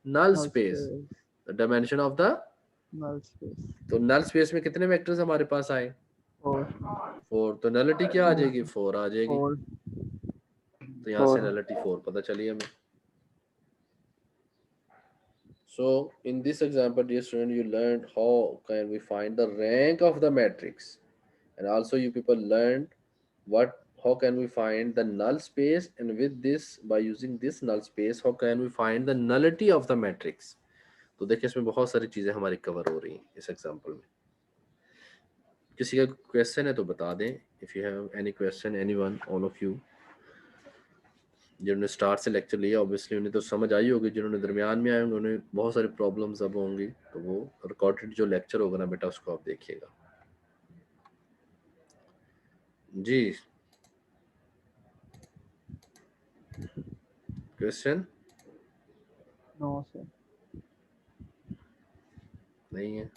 null Null space. space। The dimension of the, Null space। तो नल स्पेस में कितने वेक्टर्स हमारे पास आए? Four। 4। तो नलिटी क्या आ जाएगी? 4 आ जाएगी। Four। तो यहाँ से Four। नलिटी 4 पता चली हमें। So in this example, dear student, you learned how can we find the rank of the matrix, and also you people learned how can we find the null space, and with this, by using this null space, how can we find the nullity of the matrix। तो देखिए इसमें बहुत सारी चीजें हमारी cover हो रही हैं इस एग्जांपल में। किसी का क्वेश्चन है तो बता दें। If you have any question, anyone, all of you, जिन्होंने स्टार्ट से लेक्चर लिया ऑब्वियसली उन्हें तो समझ आई होगी, जिन्होंने दरमियान में आए होंगे उन्हें बहुत सारी प्रॉब्लम्स अब होंगी, तो वो रिकॉर्डेड जो लेक्चर होगा ना बेटा उसको आप देखिएगा। जी, क्वेश्चन No, sir। नहीं है?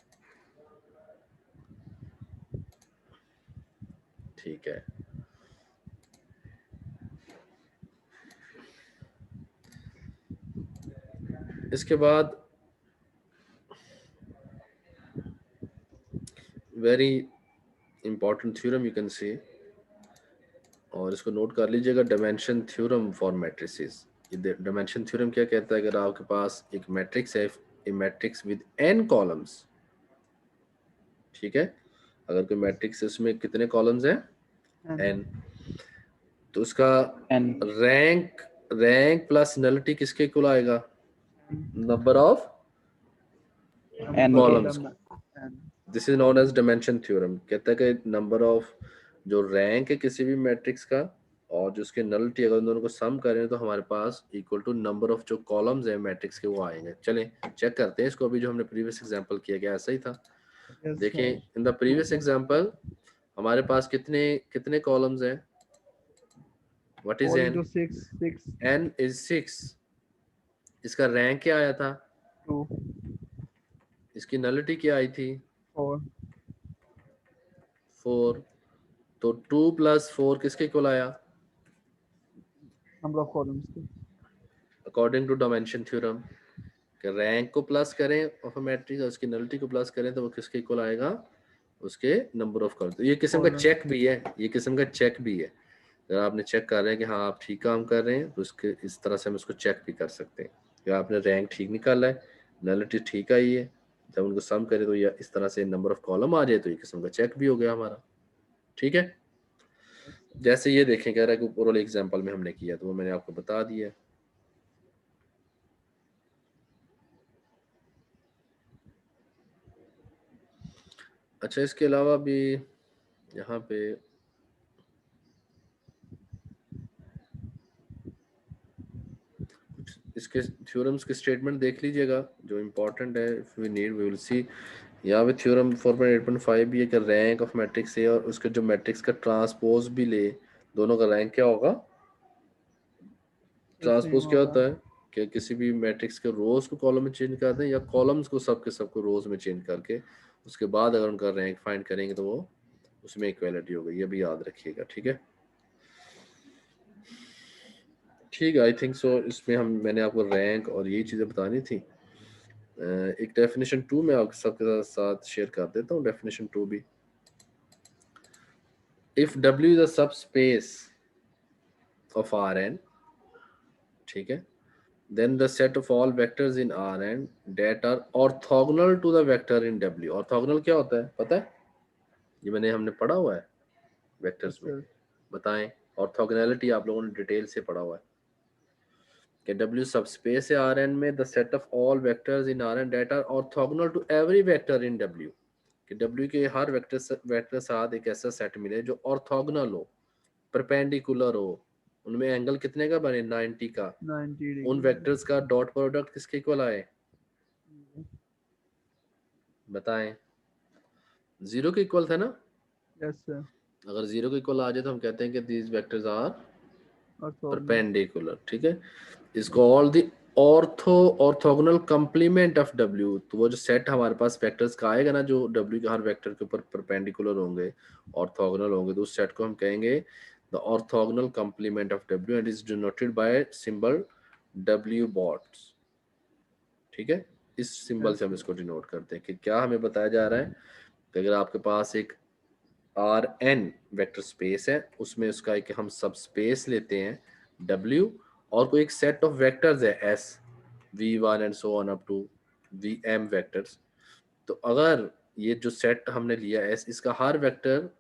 ठीक है। इसके बाद very important theorem you can सी, और इसको नोट कर लीजिएगा, डायमेंशन थ्योरम फॉर मैट्रिसेस। ये डायमेंशन थ्योरम क्या कहता है? अगर आपके पास एक मैट्रिक्स है, ए मैट्रिक्स विद n कॉलम्स, ठीक है, अगर कोई मैट्रिक्स है उसमें कितने कॉलम्स हैं? n, तो उसका N। रैंक प्लस नलिटी किसके इक्वल आएगा? Number of N columns. N। This is known as dimension theorem. कहता है कि नंबर ऑफ जो रैंक है किसी भी मैट्रिक्स का और जो उसके नलिटी, अगर दोनों को सम करें तो हमारे पास इक्वल टू नंबर ऑफ जो कॉलम्स है मैट्रिक्स के वो आएंगे। चलें चेक करते हैं इसको। अभी जो हमने प्रीवियस एग्जांपल किया गया ऐसा ही था। Yes, देखें sir। In the previous example हमारे पास कितने कितने कॉलम्स हैं? What is 4 n? into 6। 6। n is 6। इसका रैंक क्या आया था? 2। इसकी नलिटी क्या आई थी? 4। 4। तो 2 प्लस 4 किसके इक्वल आया? Number of columns के। अकॉर्डिंग टू डायमेंशन थ्योरम, कि रैंक को प्लस करें ऑफ अ मैट्रिक्स और उसकी नलिटी को प्लस करें तो वो किसके इक्वल आएगा? उसके नंबर ऑफ कॉलम। तो ये किस्म का चेक भी है, ये किस्म का चेक भी है। अगर आपने चेक कर रहे हैं कि हाँ आप ठीक काम कर रहे हैं तो उसके इस तरह से हम उसको चेक भी कर सकते हैं कि आपने रैंक ठीक निकाला है, नलिटी ठीक आई है, जब उनको सम करें तो ये इस तरह से नंबर ऑफ कॉलम आ जाए तो ये किस्म का चेक भी हो गया हमारा। ठीक है। जैसे ये देखें, कह रहा है कि ऊपर वाले एग्जाम्पल में हमने किया, तो वो मैंने आपको बता दिया। अच्छा, इसके अलावा भी यहाँ पे इसके थ्योरम्स के स्टेटमेंट देख लीजिएगा जो इम्पोर्टेंट है। If we need we will see. यहाँ पे थ्योरम 4.8.5 भी है कि रैंक ऑफ मैट्रिक्स है और उसके जो मैट्रिक्स का ट्रांसपोज भी ले, दोनों का रैंक क्या होगा? ट्रांसपोज क्या होता है कि किसी भी मैट्रिक्स के रोज को कॉलम में चेंज कर दें या कॉलम्स को सबके सबको रोज में चेंज करके उसके बाद अगर उनका रैंक फाइंड करेंगे तो वो उसमें इक्वालिटी होगी। ये भी याद रखिएगा, ठीक है? ठीक है, आई थिंक सो। इसमें मैंने आपको रैंक और यही चीज़ें बतानी थी। एक डेफिनेशन 2 मैं आपके सबके साथ शेयर कर देता हूँ। डेफिनेशन 2 भी, इफ W इज अ सब स्पेस ऑफ Rn, ठीक है, then the set of all vectors in Rn that are orthogonal to the vector in W। orthogonal क्या होता है पता है? ये हमने पढ़ा हुआ है वेक्टर्स में। बताएं, ऑर्थोगोनैलिटी आप लोगों ने डिटेल से पढ़ा हुआ है कि W सबस्पेस है Rn में, the set of all vectors in Rn that are orthogonal to every vector in W, कि W के हर वेक्टर साथ एक ऐसा सेट मिले जो ऑर्थोगोनल हो, परपेंडिकुलर हो, उनमें एंगल कितने का बने? 90 का। 90 उन वेक्टर्स का डॉट प्रोडक्ट किसके इक्वल आए? बताएं। 0 के इक्वल था ना? Yes sir. अगर 0 के इक्वल आ जाए तो हम कहते हैं कि दीज वेक्टर्स आर परपेंडिकुलर, ठीक है। इसको all the orthogonal complement of W, तो वो जो सेट हमारे पास वेक्टर्स का आएगा ना जो W के हर वेक्टर के ऊपर परपेंडिकुलर होंगे, ऑर्थोगोनल होंगे, तो उस सेट को हम कहेंगे the orthogonal complement of W and is denoted bye symbol W bots, ठीक है। इस सिंबल से हम इसको डिनोट करते हैं कि क्या हमें बताया जा रहा है कि अगर आपके पास एक Rn वेक्टर स्पेस है, उसमें उसका एक हम सब स्पेस लेते हैं W और कोई एक सेट ऑफ वेक्टर्स है S, V1 and so on up to Vm vectors, तो अगर ये जो सेट हमने लिया S, इसका हर vector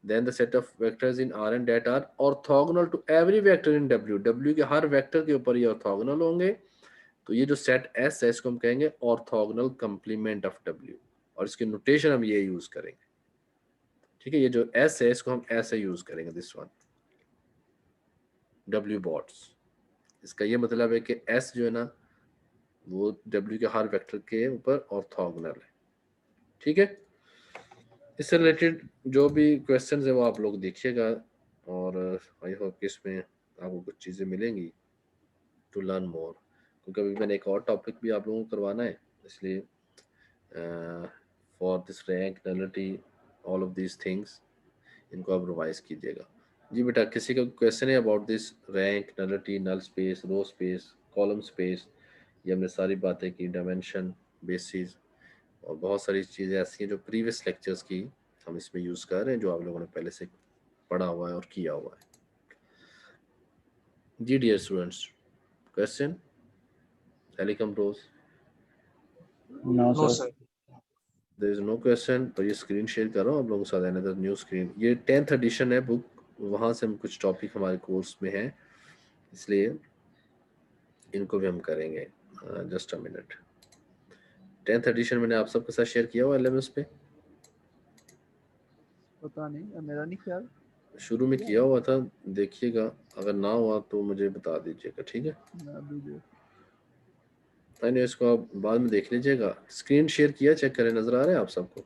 then the set of vectors in Rn that are orthogonal to every vector in W, W के हर वेक्टर के ऊपर ये ऑर्थोगोनल होंगे, तो ये जो सेट S है इसको हम कहेंगे ऑर्थोगोनल कंप्लीमेंट ऑफ W, और इसकी नोटेशन हम ये यूज करेंगे, ठीक है। ये जो S है इसको हम ऐसे यूज करेंगे, दिस वन W बॉट्स। इसका ये मतलब है कि S जो है ना वो W के हर वेक्टर के ऊपर ऑर्थोगोनल है, ठीक है। इससे रिलेटेड जो भी क्वेश्चंस है वो आप लोग देखिएगा और आई होप कि इसमें आपको कुछ चीज़ें मिलेंगी टू लर्न मोर, क्योंकि अभी मैंने एक और टॉपिक भी आप लोगों को करवाना है, इसलिए for this rank nullity all of these things इनको आप रिवाइज कीजिएगा। जी बेटा, किसी का क्वेश्चन है about this rank nullity, null space, row space, column space? ये हमने सारी बातें की, डायमेंशन, बेसिस और बहुत सारी चीज़ें ऐसी हैं जो प्रीवियस लेक्चर्स की हम इसमें यूज़ कर रहे हैं, जो आप लोगों ने पहले से पढ़ा हुआ है और किया हुआ है। जी डियर स्टूडेंट्स, क्वेश्चन? एलिकम रोज? No, sir. There is no question, तो ये स्क्रीन शेयर कर रहा हूँ आप लोगों के साथ, अनदर न्यू स्क्रीन। ये 10th एडिशन है बुक, वहाँ से हम कुछ टॉपिक हमारे कोर्स में हैं, इसलिए इनको भी हम करेंगे। Just a minute. 10th addition मैंने आप सबके साथ शेयर किया हुआ LMS पे, पता नहीं, मेरा नहीं ख्याल। शुरू में किया हुआ था, देखिएगा, अगर ना हुआ तो मुझे बता दीजिएगा, ठीक है। मैं अभी देख। मैंने इसको आप बाद में देख लीजिएगा। स्क्रीन शेयर किया, चेक करें, नजर आ रहा है आप सबको?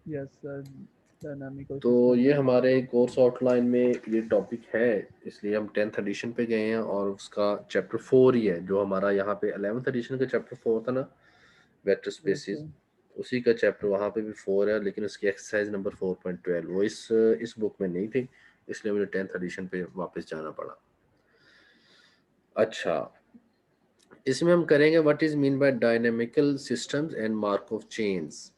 यस सर, डायनामिकल तो ये हमारे कोर्स आउटलाइन में ये टॉपिक है, इसलिए हम 10th एडिशन पे गए हैं और उसका चैप्टर 4 ही है, जो हमारा यहाँ पे 11th एडिशन का चैप्टर 4 था ना, वेक्टर स्पेसिस, उसी का चैप्टर वहाँ पे भी 4 है, लेकिन उसकी एक्सरसाइज नंबर 4.12 वो इस बुक में नहीं थी, इसलिए मुझे 10th एडिशन पे वापस जाना पड़ा। अच्छा, इसमें हम करेंगे what is mean by dynamical systems and Markov chains,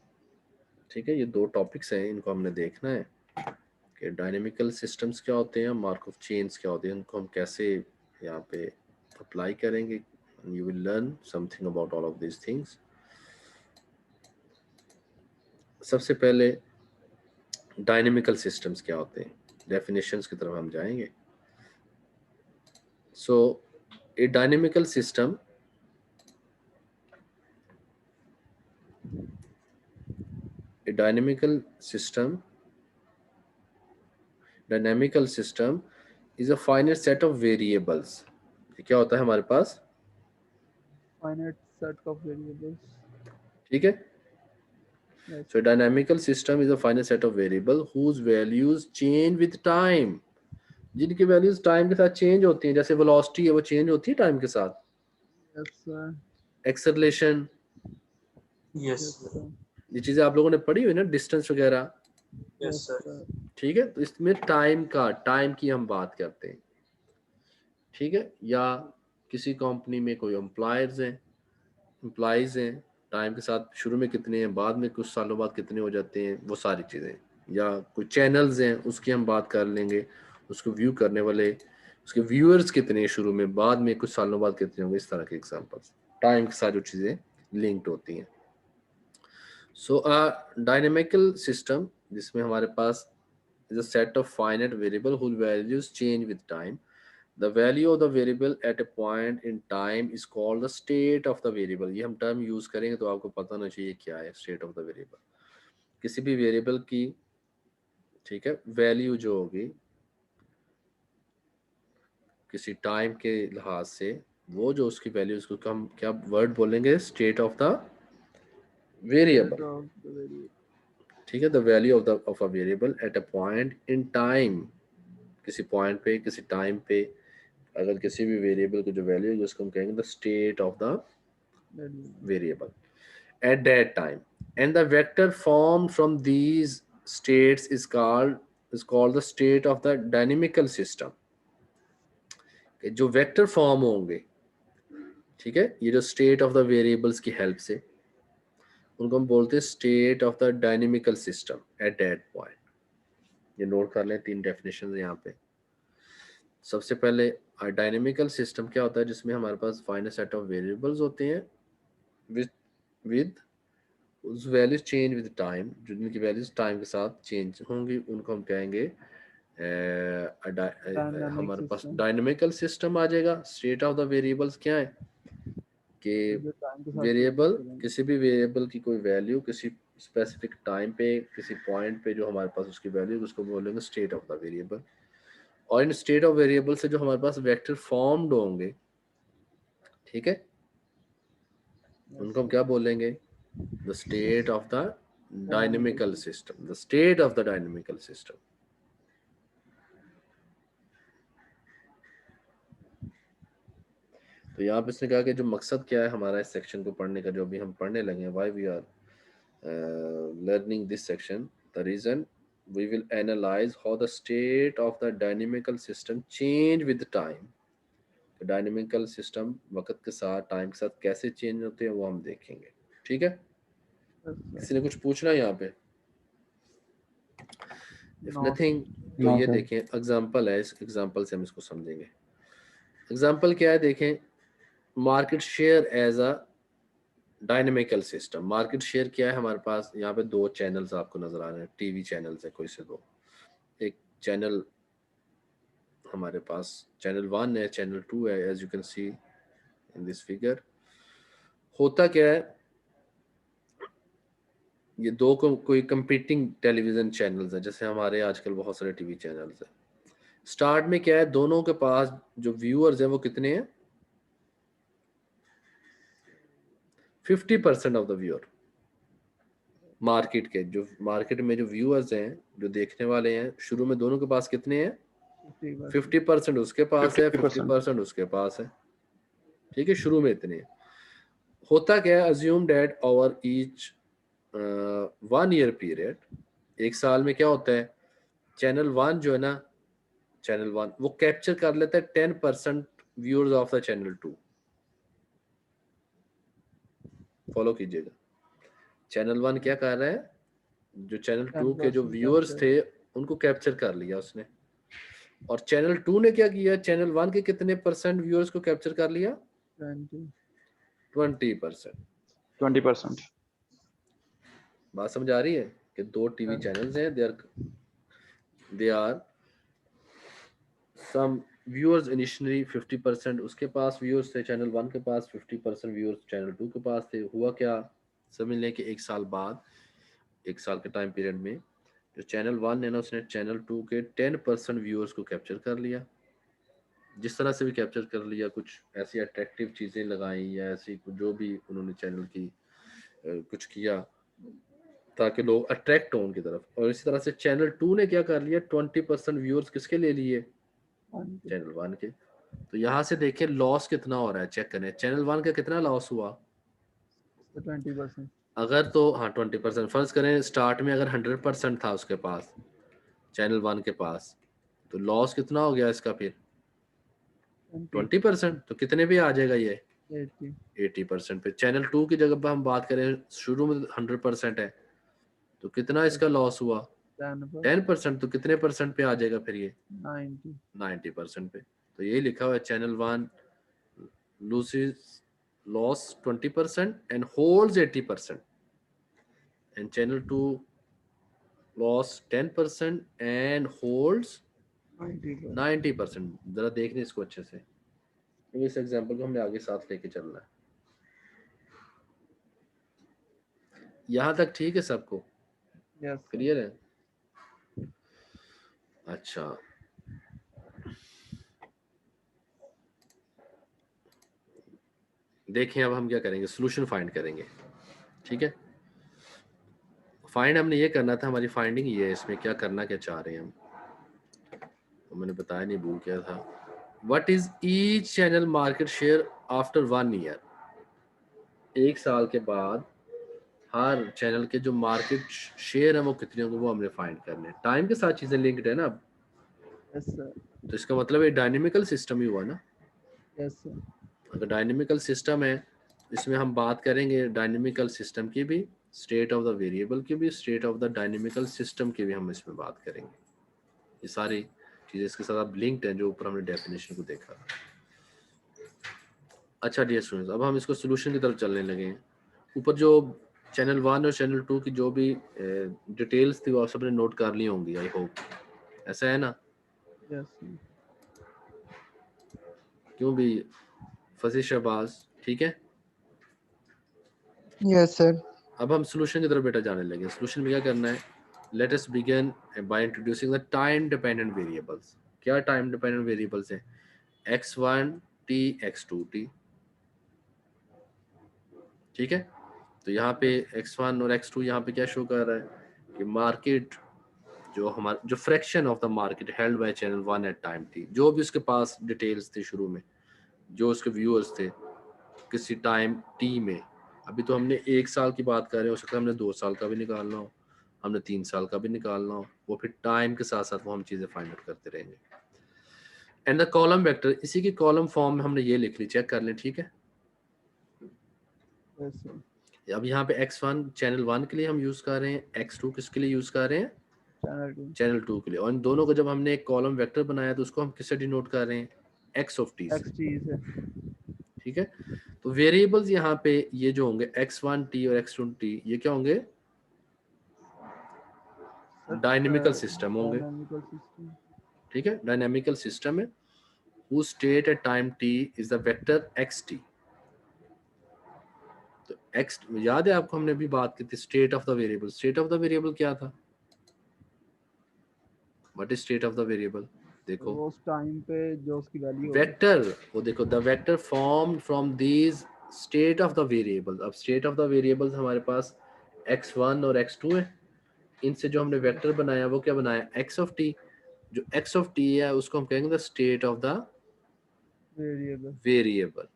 ठीक है। ये दो टॉपिक्स हैं, इनको हमने देखना है कि डायनेमिकल सिस्टम्स क्या होते हैं, मार्कov चेन्स क्या होते हैं, इनको हम कैसे यहाँ पे अप्लाई करेंगे। You will learn something about all of this things. सबसे पहले डायनेमिकल सिस्टम्स क्या होते हैं? डेफिनेशंस की तरफ हम जाएंगे. So a dynamical system dynamical system is a finite set of variables. ये क्या होता है हमारे पास? Finite set of variables. ठीक है. Yes. So a dynamical system is a finite set of variables whose values change with time. जिनकी values time के साथ चेंज होती हैं, जैसे वेलोसिटी है वो चेंज होती है टाइम के साथ. Yes, sir. Acceleration, Yes, sir. ये चीजें आप लोगों ने पढ़ी हुई ना, डिस्टेंस वगैरह. Yes, sir. ठीक है. तो इसमें टाइम की हम बात करते हैं. ठीक है. या किसी कंपनी में कोई एम्प्लॉयज हैं, टाइम के साथ शुरू में कितने हैं, बाद में कुछ सालों बाद कितने हो जाते हैं, वो सारी चीज़ें. या कोई चैनल्स हैं उसकी हम बात कर लेंगे, उसको व्यू करने वाले, उसके व्यूअर्स कितने हैं शुरू में, बाद में कुछ सालों बाद कितने होंगे. इस तरह के एग्जांपल्स टाइम के साथ जो चीज़ें लिंक्ड होती हैं. सो डायनेमिकल सिस्टम जिसमें हमारे पास is a set of finite variable whose values change with time. The value of the variable at a point in time is called the state of the variable. ये हम term use करेंगे तो आपको पता होना चाहिए क्या है state of the variable. किसी भी वेरिएबल की, ठीक है, वैल्यू जो होगी किसी टाइम के लिहाज से, वो जो उसकी वैल्यू, उसको हम क्या वर्ड बोलेंगे? State of the variable. Set of the variable. ठीक है. The value of a variable at a point in time, किसी पॉइंट पे, किसी टाइम पे अगर किसी भी वेरिएबल की जो वैल्यू है उसको हम कहेंगे the state of the variable at that time, and the vector formed from these states is called the state of the dynamical system. जो वेक्टर फॉर्म होंगे, ठीक है, ये जो स्टेट ऑफ द वेरिएबल्स की हेल्प से, उनको हम बोलते हैं state of the dynamical system at that point. ये नोट कर लें, 3 डेफिनेशन यहाँ पे. सबसे पहले डायनेमिकल सिस्टम क्या होता है? जिसमें हमारे पास फाइनाइट सेट ऑफ वेरिएबल्स होते हैं विद उस वैल्यूज चेंज विद टाइम, जो जिनकी वैल्यूज टाइम के साथ चेंज होंगी उनको हम कहेंगे Dynamic हमारे पास system. डायनेमिकल सिस्टम आ जाएगा. स्टेट ऑफ द वेरिएबल्स क्या है कि जो time के साथ वेरिएबल, change करेंगे. किसी भी वेरिएबल की कोई वैल्यू किसी स्पेसिफिक टाइम पे, किसी पॉइंट पे जो हमारे पास उसकी वैल्यू, उसको बोलेंगे स्टेट ऑफ द वेरिएबल. और इन स्टेट ऑफ वेरिएबल से जो हमारे पास वेक्टर फॉर्म्ड होंगे, ठीक है, उनको हम क्या बोलेंगे? the state of the dynamical system. The state of the dynamical system. तो यहाँ पे इसने कहा कि जो मकसद क्या है हमारा इस सेक्शन को पढ़ने का, जो अभी हम पढ़ने लगे हैं, why we are learning this section, the reason we will analyze how the state of the dynamical system change with time. Dynamical system वक्त के साथ, टाइम के साथ कैसे चेंज होते हैं वो हम देखेंगे. ठीक है. किसी ने कुछ पूछना है यहाँ पे? If No. नथिंग तो No, ये sir. देखें, एग्जांपल है, इस एग्जांपल से हम इसको समझेंगे. एग्जांपल क्या है देखें. Market share as a dynamical system. Market share क्या है हमारे पास? यहाँ पे 2 चैनल्स आपको नजर आ रहे हैं, टीवी चैनल्स है कोई से 2. एक चैनल हमारे पास चैनल 1 है, चैनल 2 है, as you can see in this figure. होता क्या है, ये 2 कोई कंपीटिंग टेलीविजन चैनल्स हैं, जैसे हमारे आजकल बहुत सारे टीवी चैनल्स हैं. स्टार्ट में क्या है, दोनों के पास जो व्यूअर्स हैं वो कितने हैं? 50% ऑफ द व्यूअर. मार्केट के जो, मार्केट में जो व्यूअर्स हैं, जो देखने वाले हैं, शुरू में दोनों के पास कितने हैं? 50% उसके पास है, 50% उसके पास है. ठीक है. शुरू में इतने हैं. होता क्या है, assume that over each 1 year period, एक साल में क्या होता है, चैनल 1 जो है ना, चैनल 1 वो कैप्चर कर लेता है 10% viewers of the channel 2. Follow कीजिएगा. चैनल 1 क्या कर रहा है, जो चैनल 2 के जो 10% व्यूअर्स capture. थे उनको कैप्चर कर लिया उसने. और चैनल 2 ने क्या किया, चैनल 1 के कितने परसेंट व्यूअर्स को कैप्चर कर लिया? 20%. 20%. बात समझ आ रही है कि 2 टीवी चैनल्स हैं, they are some viewers initially 50% उसके पास व्यूअर्स थे चैनल 1 के पास, 50% व्यूअर्स चैनल 2 के पास थे। हुआ क्या, समझ लें कि एक साल बाद, एक साल के टाइम पीरियड में जो चैनल 1 है ना, उसने चैनल 2 के 10% व्यूअर्स को कैप्चर कर लिया। जिस तरह से भी कैप्चर कर लिया, कुछ ऐसी अट्रैक्टिव चीज़ें लगाई या ऐसी जो भी उन्होंने चैनल की कुछ किया ताकि लोग अट्रैक्ट हो उनकी तरफ। और इसी तरह से चैनल 2 ने क्या कर लिया, 20% व्यूअर्स किसके ले लिए, चैनल 1 के। तो यहाँ से देखें लॉस कितना हो रहा है, चेक करें चैनल 1 का कितना लॉस हुआ। 20%। अगर तो हाँ 20%, फर्ज करें स्टार्ट में अगर 100% था उसके पास चैनल 1 के पास, तो लॉस कितना हो गया इसका फिर 20%। तो कितने पे आ जाएगा ये 80% पे। चैनल 2 की जगह पर हम बात करें शुरू में 100% है, तो कितना इसका लॉस हुआ 10%। तो कितने परसेंट पे आ जाएगा फिर ये 90% पे। तो यही लिखा हुआ है channel 1 loses loss 20% and holds 80%, and channel 2 loss 10% and holds 90%। जरा देखने इसको अच्छे से, क्योंकि इस एग्जांपल को हमने आगे साथ लेके चलना है। यहाँ तक ठीक है सबको, क्लियर है? अच्छा, देखें अब हम क्या करेंगे, सोल्यूशन फाइंड करेंगे। ठीक है, फाइंड हमने ये करना था, हमारी फाइंडिंग ये है, इसमें क्या करना क्या चाह रहे हैं हम, तो मैंने बताया नहीं, भूल गया था। What is each channel market share after 1 year. एक साल के बाद हर चैनल के जो मार्केट शेयर है वो कितने होंगे, वो हमने फाइंड करने। टाइम के साथ चीजें लिंक्ड है ना अब, तो इसका मतलब ये डायनेमिकल सिस्टम ही हुआ ना। अगर डायनेमिकल सिस्टम है, इसमें हम बात करेंगे डायनेमिकल सिस्टम की भी, स्टेट ऑफ द वेरिएबल की भी, state of the dynamical system की भी हम इसमें बात करेंगे। ये सारी चीजें इसके साथ अब लिंक्ड हैं, जो ऊपर हमने डेफिनेशन को देखा। अच्छा डियर स्टूडेंट्स, अब हम इसको सोल्यूशन की तरफ चलने लगे हैं। ऊपर जो चैनल 1 और चैनल 2 की जो भी डिटेल्स थी वो आप सबने नोट कर ली होंगी, आई होप, ऐसा है ना? क्यों भी फसी शहबाज, ठीक है? Yes, sir. अब हम सोल्यूशन की तरफ बेटा जाने लगे। सोल्यूशन में क्या करना है, let us begin by introducing the time dependent variables. क्या टाइम डिपेंडेंट वेरिएबल्स हैं? x1t x2t, ठीक है? तो यहाँ पे x1 और x2 यहाँ पे क्या शो कर रहा है कि मार्केट जो हमारा जो fraction of the market held by channel 1 at time t, जो भी उसके पास डिटेल्स थी शुरू में, जो उसके व्यूअर्स थे किसी टाइम t में। अभी तो हमने एक साल की बात कर रहे हैं, हो सकता है हमने 2 साल का भी निकालना हो, हमने 3 साल का भी निकालना हो, वो फिर टाइम के साथ साथ वो हम चीज़ें फाइंड आउट करते रहेंगे। एंड द कॉलम वेक्टर, इसी की कॉलम फॉर्म में हमने ये लिख ली, चेक कर लें, ठीक है? अब यहाँ पे x1 चैनल 1 के लिए हम यूज़ कर रहे हैं, x2 किसके लिए यूज़ कर रहे हैं, चैनल 2 के लिए। और इन दोनों को जब हमने एक कॉलम वेक्टर बनाया तो उसको हम किससे डिनोट कर रहे हैं, x ऑफ t से, ठीक है? तो वेरिएबल्स यहाँ पे ये जो होंगे x1t और x2t, ये क्या होंगे, डायनेमिकल सिस्टम होंगे, ठीक है? डायनेमिकल सिस्टम है whose state at time t is the vector xt। तो x, याद है आपको हमने अभी बात की थी state of the variable. State of the variable क्या था, what is state of the variable? देखो उस टाइम पे जो उसकी वैल्यू वेक्टर, वो देखो the vector form from these state of the variable. अब स्टेट ऑफ द वेरिएबल्स हमारे पास x1 और x2 है, इनसे जो हमने वेक्टर बनाया वो क्या बनाया, x ऑफ t। जो x ऑफ t है उसको हम कहेंगे the state of the variable,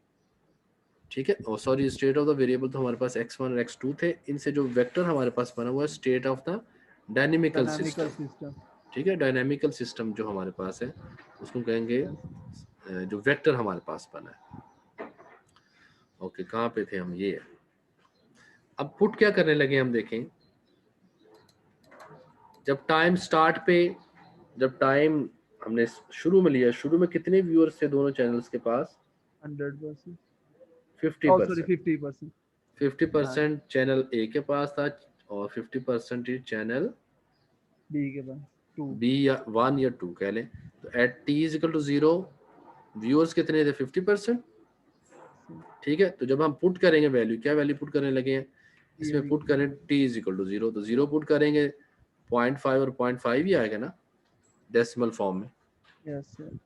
ठीक है? और sorry, state of the variable तो हमारे पास x1 और x2 थे, इनसे जो वेक्टर हमारे पास बना हुआ है state of the dynamical system, ठीक है? डायनेमिकल सिस्टम जो हमारे पास है उसको कहेंगे जो वेक्टर हमारे पास बना है। ओके, कहाँ पे थे हम, ये। अब पुट क्या करने लगे हम, देखें जब टाइम स्टार्ट पे, जब टाइम हमने शुरू में लिया, शुरू में कितने व्यूअर्स थे दोनों चैनल्स के पास, 100%, 50%। 50% चैनल ए के पास था और 50% चैनल बी के पास, 2 बी या 1 या 2 कह लें। तो तो at T is equal to 0 viewers कितने थे 50%। ठीक है, तो जब हम पुट करेंगे वैल्यू, क्या वैल्यू पुट करने लगे हैं इसमें, पुट करें टी इज इक्वल टू 0, तो 0 पुट करेंगे 0.5 और 0.5 ही आएगा ना डेसिमल फॉर्म में। Yes sir.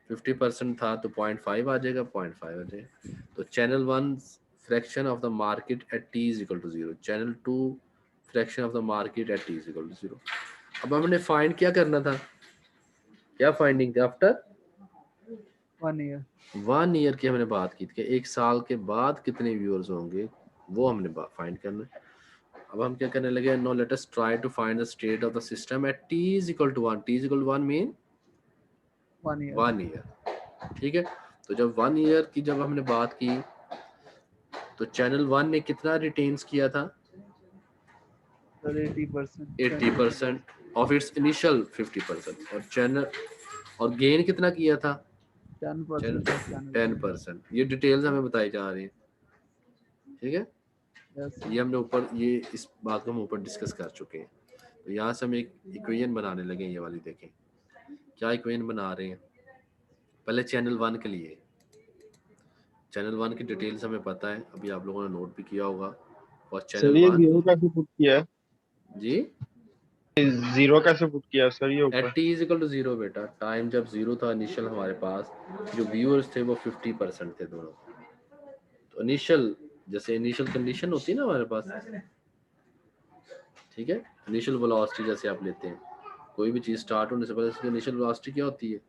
50% था तो 0.5 आ जाएगा, 0.5 आ जाएगा। तो channel 1 fraction of the market at T is equal to 0, channel 2 fraction of the market at T is equal to 0। अब हमने फाइंड क्या करना था, क्या फाइंडिंग थी आफ्टर 1 ईयर। 1 ईयर की हमने बात की थी कि 1 साल के बाद कितने व्यूअर्स होंगे, वो हमने फाइंड करना है। अब हम क्या करने लगे, no let us try to find the state of the system at T is equal to 1, T is equal to 1 mean 1 year. 1 year. ठीक है, तो जब 1 ईयर की जब हमने बात की तो चैनल 1 ने कितना रिटेन्स किया था, सर 80%। 80% ऑफ इट्स इनिशियल 50%, और चैनल और गेन कितना किया था 10%। 10%। ये डिटेल्स हमें बताई जा रही है। ठीक है, यस ये हमने ऊपर ये इस बात को हम ऊपर डिस्कस कर चुके हैं। तो यहाँ से हम एक इक्वेशन बनाने लगे, ये वाली देखें क्या इक्वेशन बना रहे हैं। पहले चैनल 1 के लिए, चैनल 1 की डिटेल्स हमें पता है, अभी आप लोगों ने नोट भी किया होगा। और सर चैनल ये 1 जीरो कैसे पुट किया है, जी जीरो कैसे पुट किया है सर ये ऊपर? At T is equal to 0 बेटा, टाइम जब 0 था इनिशियल हमारे पास, जो व्यूअर्स थे वो 50% थे दोनों। तो इनिशियल, जैसे इनिशियल कंडीशन होती है ना हमारे पास, ठीक है, इनिशियल वेलोसिटी जैसे आप लेते हैं, कोई भी चीज स्टार्ट होने से पहले उसकी इनिशियल वेलोसिटी क्या होती है,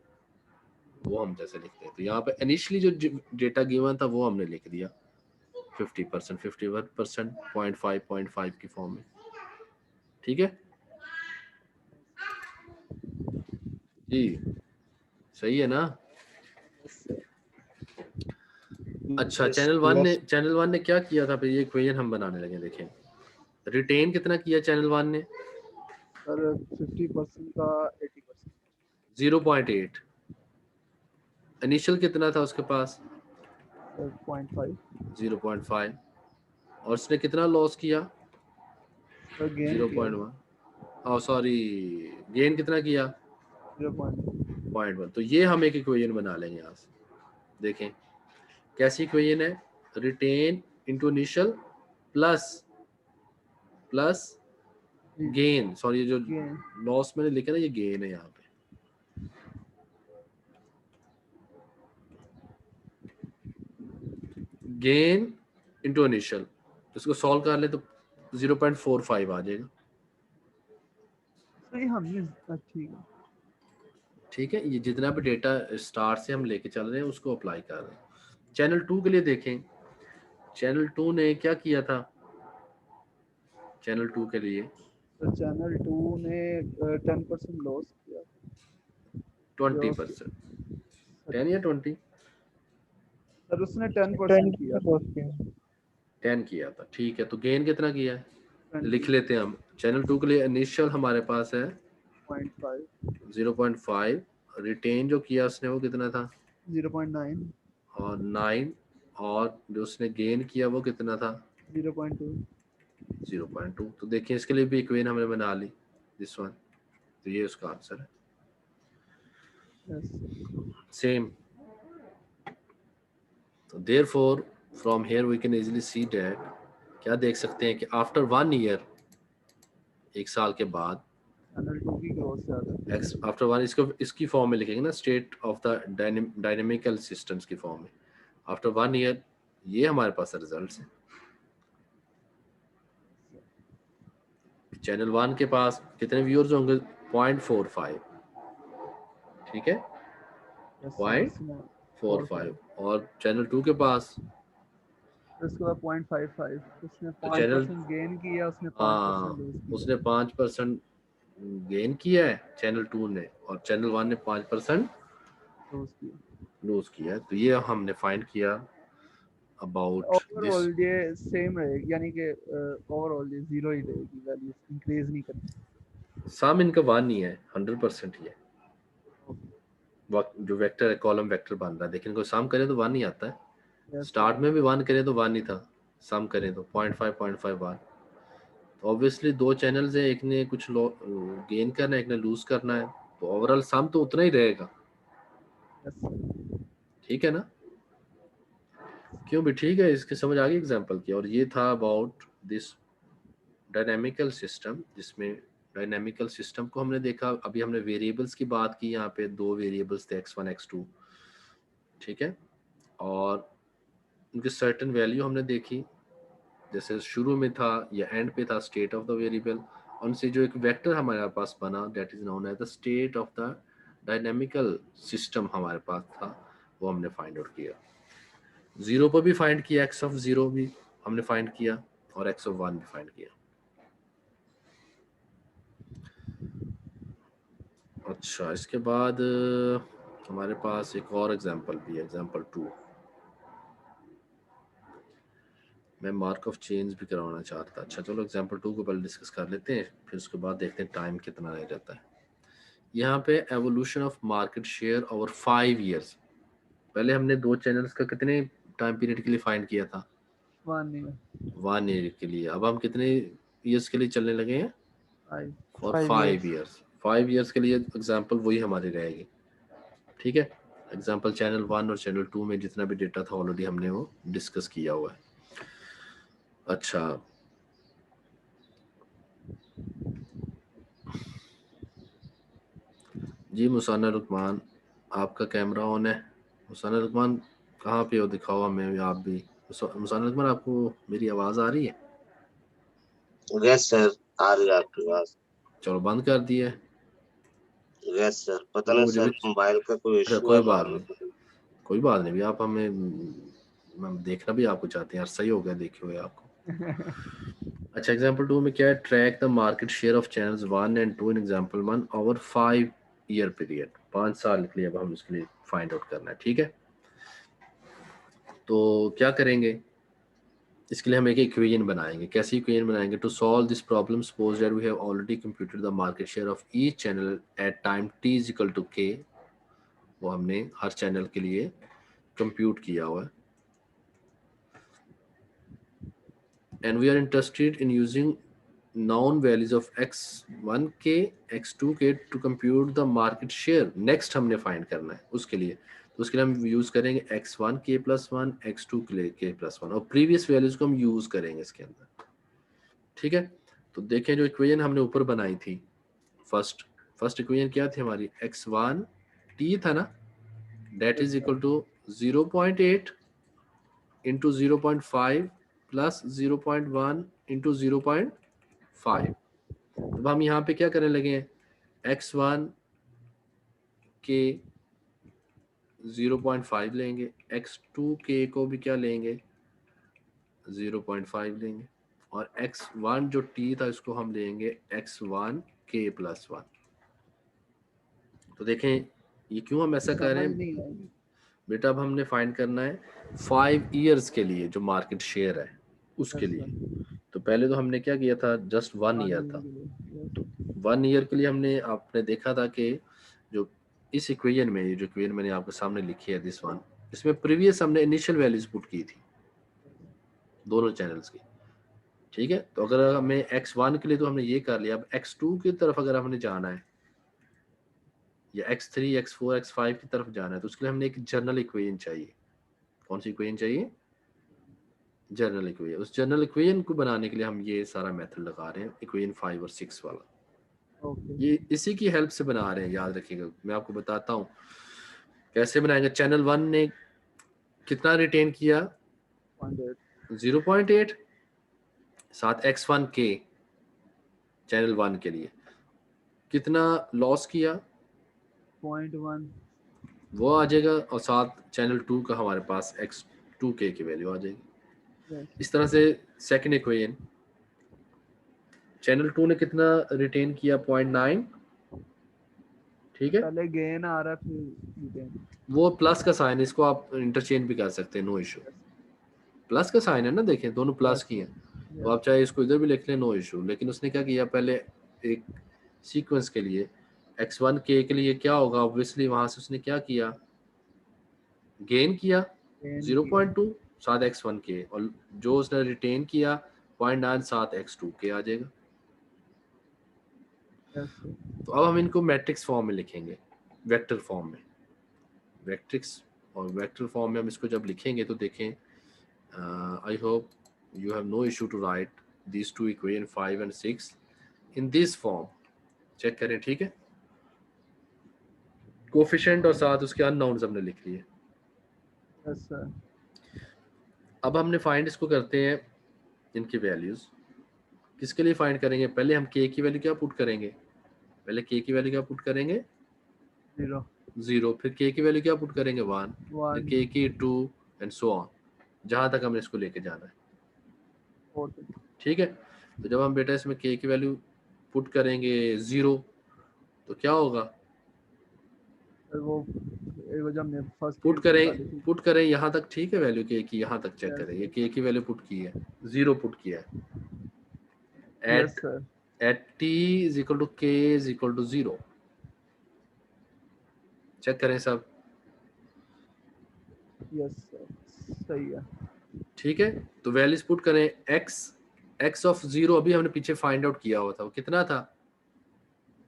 वो हम जैसे लिखते हैं। तो यहाँ पे इनिशियली जो डेटा गिवन था वो हमने लिख दिया 50%, 51%, 0.5 की फॉर्म में। ठीक है जी, सही है ना। अच्छा, चैनल 1 ने क्या किया था, फिर ये इक्वेशन हम बनाने लगे। देखें रिटेन कितना किया चैनल 1 ने, सर 50% का 80%। 0.8। इनिशियल कितना था उसके पास 0.5। 0.5, और उसने कितना लॉस किया सर गेन 0.1, और सॉरी गेन कितना किया 0.1। 0.1। तो ये हम एक इक्वेशन बना लेंगे यहाँ से। देखें कैसी इक्वेशन है, retain into initial plus gain, sorry जो लॉस मैंने लिखा ना ये गेन है यहाँ पे। गेन इंटू इनिशियल, इसको सॉल्व कर ले तो 0.45 आ जाएगा। सही हमने ठीक है। ठीक है, ये जितना भी डेटा स्टार्ट से हम लेके चल रहे हैं उसको अप्लाई कर रहे हैं। चैनल 2 के लिए देखें, चैनल 2 ने क्या किया था, चैनल 2 के लिए तो चैनल 2 ने 10% लॉस किया। 20%, 10 या 20, सर उसने 10% किया। 10 किया था। ठीक है, तो गेन कितना किया है लिख लेते हैं हम। चैनल 2 के लिए इनिशियल हमारे पास है 0.5, रिटेन जो किया उसने वो कितना था 0.9 और 9, और जो उसने गेन किया वो कितना था 0.2। तो देखिए इसके लिए भी इक्वेशन हमने बना ली, दिस वन। तो ये उसका आंसर है, सेम। तो therefore from here we can easily see that, क्या देख सकते हैं कि आफ्टर 1 ईयर, 1 साल के बाद, चैनल 2 की ग्रोथ ज्यादा है। आफ्टर 1, इसको इसकी फॉर्म में लिखेंगे ना, state of the dynamical systems की फॉर्म में। आफ्टर 1 ईयर ये हमारे पास रिजल्ट्स हैं। चैनल 1 के पास कितने व्यूअर्स होंगे 0.45, ठीक है 0.45, और चैनल 2 के पास उसके बाद 0.55, उसने तो 5% गेन किया, उसने 5% लूज किया। उसने 5% गेन किया है चैनल 2 ने, और चैनल 1 ने 5% लूज किया। तो ये हमने फाइंड किया अबाउट ओवरऑल दिस। ये सेम रहेगी, यानी कि ओवरऑल ये 0 ही रहेगी, वैल्यू इंक्रीज नहीं करती। सम इनका 1 ही है, 100% ही है। जो वेक्टर है कॉलम वेक्टर बन रहा है, लेकिन कोई सम करें तो 1 ही आता है। स्टार्ट में भी 1 करें तो 1 ही था, सम करें तो 0.5 1। तो ऑब्वियसली 2 चैनल्स हैं, एक ने कुछ गेन करना है, एक ने लूज करना है, तो ओवरऑल सम तो उतना ही रहेगा, yes, sir. ठीक है ना? क्यों भी ठीक है, इसके समझ आ गई एग्जांपल की। और ये था अबाउट दिस डायनामिकल सिस्टम, जिसमें डायनामिकल सिस्टम को हमने देखा। अभी हमने वेरिएबल्स की बात की, यहाँ पे दो वेरिएबल्स थे x1 x2, ठीक है, और उनकी सर्टेन वैल्यू हमने देखी, जैसे शुरू में था या एंड पे था स्टेट ऑफ द वेरिएबल, उनसे जो एक वेक्टर हमारे पास बना that is known as the state of the dynamical system हमारे पास था, वो हमने फाइंड आउट किया। जीरो पर भी फाइंड किया, एक्स ऑफ जीरो भी हमने फाइंड किया और एक्स ऑफ वन भी फाइंड किया। अच्छा, इसके बाद हमारे पास एक और एग्जांपल भी है, एग्जांपल 2। मैं मार्क ऑफ चेंज भी करवाना चाहता था। अच्छा चलो एग्जांपल 2 को पहले डिस्कस कर लेते हैं, फिर उसके बाद देखते हैं टाइम कितना रह जाता है। यहाँ पे evolution of market share over 5 years. पहले हमने दो चैनल्स का कितने टाइम पीरियड के लिए फाइंड किया था? 1 year, 1 ईयर के लिए। अब हम कितने ईयर्स के लिए चलने लगे हैं? 5. For 5 5 years. 5 ईयर्स के लिए एग्जांपल वही हमारी रहेगी, ठीक है। एग्जांपल चैनल 1 और चैनल 2 में जितना भी डेटा था ऑलरेडी हमने वो डिस्कस किया हुआ है। अच्छा, जी मुसाना रुकमान, आपका कैमरा ऑन है। मुसाना रुकमान कहाँ पे हो, दिखाओ हमें आप भी। मुसाना रुकमान, आपको मेरी आवाज़ आ रही है? यस सर, आ रही है आपकी आवाज। चलो बंद कर दिया है। यस सर, पता क्योंकि नहीं मुझे सर भी, मोबाइल का कोई अच्छा इशू कोई है बात बाद नहीं, में। कोई बात नहीं भी, आप हमें हम देखना भी आपको चाहते हैं यार, सही हो गया देखे हुए आपको। अच्छा, एग्जांपल 2 में क्या है? Track the market share of channels 1 and 2 in example 1 over 5 year period. 5 साल के लिए अब हम इसके लिए फाइंड आउट करना है, ठीक है। तो क्या करेंगे, इसके लिए हम एक इक्वेशन बनाएंगे। कैसी इक्वेशन बनाएंगे? To solve this problem suppose that we have already computed the market share of each channel at time t is equal to k। वो हमने हर चैनल के लिए कंप्यूट किया हुआ है। And we are interested in using known values of x1k x2k to compute the market share। next हमने find करना है उसके लिए, तो उसके लिए हम यूज करेंगे x1k प्लस 1 x2k प्लस 1 और प्रीवियस वैल्यूज को हम यूज करेंगे इसके अंदर, ठीक है। तो देखें जो इक्वेशन हमने ऊपर बनाई थी, फर्स्ट इक्वेशन क्या थी हमारी? x1 t था ना, that is equal to 0.8 into 0.5 plus 0.1 into 0.5। अब हम यहाँ पे क्या करने लगे हैं? x1 के 0.5 लेंगे, x2 के को भी क्या लेंगे? 0.5 लेंगे, और x1 जो t था इसको हम लेंगे x1 के प्लस 1। तो देखें ये क्यों हम ऐसा कर रहे समझ हैं नहीं आई. बेटा? अब हमने फाइंड करना है 5 इयर्स के लिए जो मार्केट शेयर है उसके Yes, लिए। sir. तो पहले तो हमने क्या किया था, जस्ट 1 ईयर था। तो 1 ईयर के लिए हमने आपने देखा था कि जो इस इक्वेशन में, ये जो इक्वेशन मैंने आपके सामने लिखी है दिस वन, इसमें प्रीवियस हमने इनिशियल वैल्यूज पुट की थी दोनों चैनल्स की, ठीक है। तो अगर हमें x1 के लिए तो हमने ये कर लिया, अब x2 की तरफ अगर हमने जाना है या x3 x4 x5 की तरफ जाना है तो उसके लिए हमने एक जनरल इक्वेशन चाहिए। कौन सी इक्वेशन चाहिए? General equation. उस जनरल इक्वेशन को बनाने के लिए हम ये सारा मेथड लगा रहे हैं, इक्वेशन 5 और 6 वाला। Okay. ये इसी की हेल्प से बना रहे हैं, याद रखिएगा। मैं आपको बताता हूँ कैसे बनाएंगे। चैनल 1 ने कितना रिटेन किया? 0.8. 0.8 साथ x1 के चैनल 1 के लिए कितना लॉस किया? 0.1. वो आ जाएगा, और साथ चैनल 2 का हमारे पास x2k की वैल्यू आ जाएगी। Yes. इस तरह से सेकंड इक्वेशन, चैनल 2 ने कितना रिटेन किया? 0.9, ठीक है। पहले गेन आ रहा फिर retain. वो प्लस का साइन है, इसको आप इंटरचेंज भी कर सकते हैं, नो इशू। प्लस का साइन है ना, देखें दोनों प्लस Yes, की हैं, yes. तो आप चाहे इसको इधर भी लिख लें, नो इशू। लेकिन उसने क्या किया, पहले एक सीक्वेंस के लिए x1 के लिए क्या होगा, ऑब्वियसली वहां से उसने क्या किया? गेन किया Gain 0.2 साथ x1 के, और जो उसने रिटेन किया 0.9 साथ x2 के आ जाएगा। Yes, sir. तो अब हम इनको मैट्रिक्स फॉर्म में लिखेंगे, वेक्टर फॉर्म में। मैट्रिक्स और वेक्टर फॉर्म में हम इसको जब लिखेंगे तो देखें, I hope you have no issue to write these two equation 5 and 6 in this form. Check करें, ठीक है। कोफिशिएंट और साथ उसके अननोन्स हमने लिख लिए। Yes, sir. अब हमने फाइंड इसको करते हैं इनकी वैल्यूज। किसके लिए फाइंड करेंगे? पहले हम के की वैल्यू क्या पुट करेंगे? पहले के की वैल्यू क्या पुट करेंगे? 0, 0। फिर के की वैल्यू क्या पुट करेंगे? 1। फिर 1, के की 2 एंड सो ऑन, जहां तक हमने इसको लेके जाना है। 4. ठीक है। तो जब हम बेटा इसमें के की वैल्यू पुट करेंगे 0 तो क्या होगा? वो जो हमने फर्स्ट पुट करें यहाँ तक, ठीक है, वैल्यू के की यहाँ तक चेक Yes. करें। ये के की वैल्यू पुट की है, 0 पुट किया है। Yes, at sir. At t is equal to k is equal to 0। Check करें सब, Yes, sir. सही है। ठीक है। तो वैल्यूज पुट करें। x ऑफ 0 अभी हमने पीछे फाइंड आउट किया हुआ था, वो कितना था?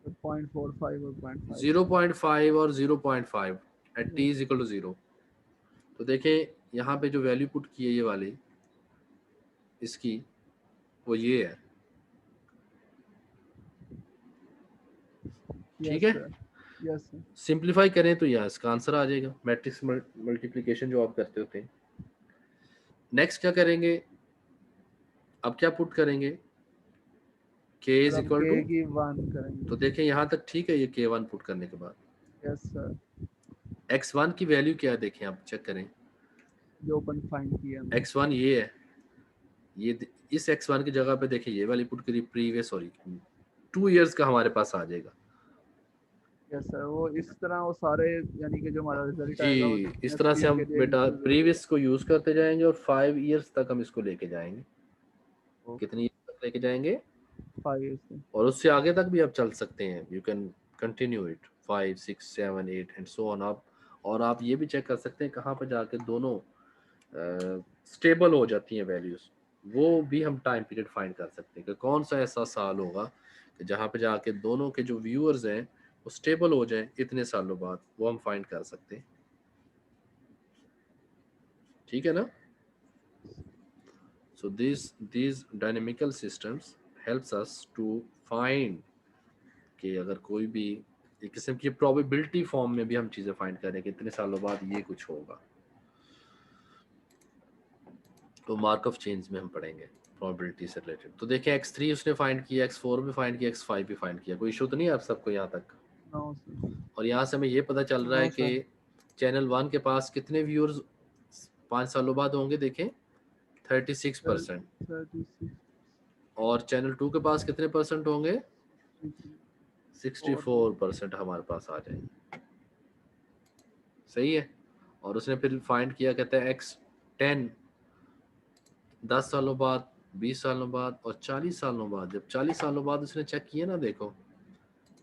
0.45 और 0.5. 0.5 और 0.5 at t is equal to 0। तो देखें यहाँ पे जो वैल्यू पुट की है ये वाली इसकी, वो ये है, ठीक है। Yes, sir. सिंप्लीफाई करें तो यहाँ इसका आंसर आ जाएगा, मैट्रिक्स मल्टीप्लिकेशन जो आप करते होते हैं। नेक्स्ट क्या करेंगे? अब क्या पुट करेंगे? k इज अब इक्वल K टू, की 1 करेंगे। तो देखें यहाँ तक ठीक है। ये k1 पुट करने के बाद Yes, sir. x1 की वैल्यू क्या है देखें, आप चेक करें। जो अपन फाइंड किया हमने। x1 ये है, इस x1 की जगह पे देखिए ये वाली पुट करी, प्रीवियस, सॉरी 2 इयर्स का हमारे पास आ जाएगा। Yes, sir. वो इस तरह वो सारे यानी कि जो हमारा रिजल्ट आएगा वो जी, इस next तरह से year हम के लिए बेटा include प्रीवियस को यूज करते जाएंगे और 5 इयर्स तक हम इसको लेके जाएंगे। कितनी years तक लेके जाएंगे? 5 years से। और उससे आगे तक भी आप चल सकते हैं। You can continue it 5, 6, 7, 8 and so on. आप ये भी चेक कर सकते हैं कहाँ पर जाके दोनों स्टेबल हो जाती हैं वैल्यूज। वो भी हम टाइम पीरियड फाइंड कर सकते हैं कि कौन सा ऐसा साल होगा कि जहाँ पे जाके दोनों के जो व्यूअर्स हैं वो स्टेबल हो जाएं इतने सालों बाद, वो हम फाइंड कर सकते हैं। ठीक है ना? So these dynamical systems helps us to find कि अगर कोई भी एक किस्म की प्रोबेबिलिटी फॉर्म में भी हम चीजें फाइंड करें कि इतने सालों बाद ये कुछ होगा, तो मार्क ऑफ चेंज में हम पढ़ेंगे प्रोबेबिलिटी से रिलेटेड। तो देखें x3 उसने फाइंड किया, x4 भी फाइंड किया, x5 भी फाइंड किया। कोई इशू तो नहीं है आप सबको यहाँ तक? No, sir. और यहाँ से हमें ये पता चल रहा है कि चैनल 1 के पास कितने व्यूअर्स 5 सालों बाद होंगे? देखें 36%। 36. और चैनल 2 के पास कितने परसेंट होंगे? 64% हमारे पास आ जाएंगे। सही है। और उसने फिर फाइंड किया, कहता है x10 10 सालों बाद, 20 सालों बाद और 40 सालों बाद। जब 40 सालों बाद उसने चेक किया ना, देखो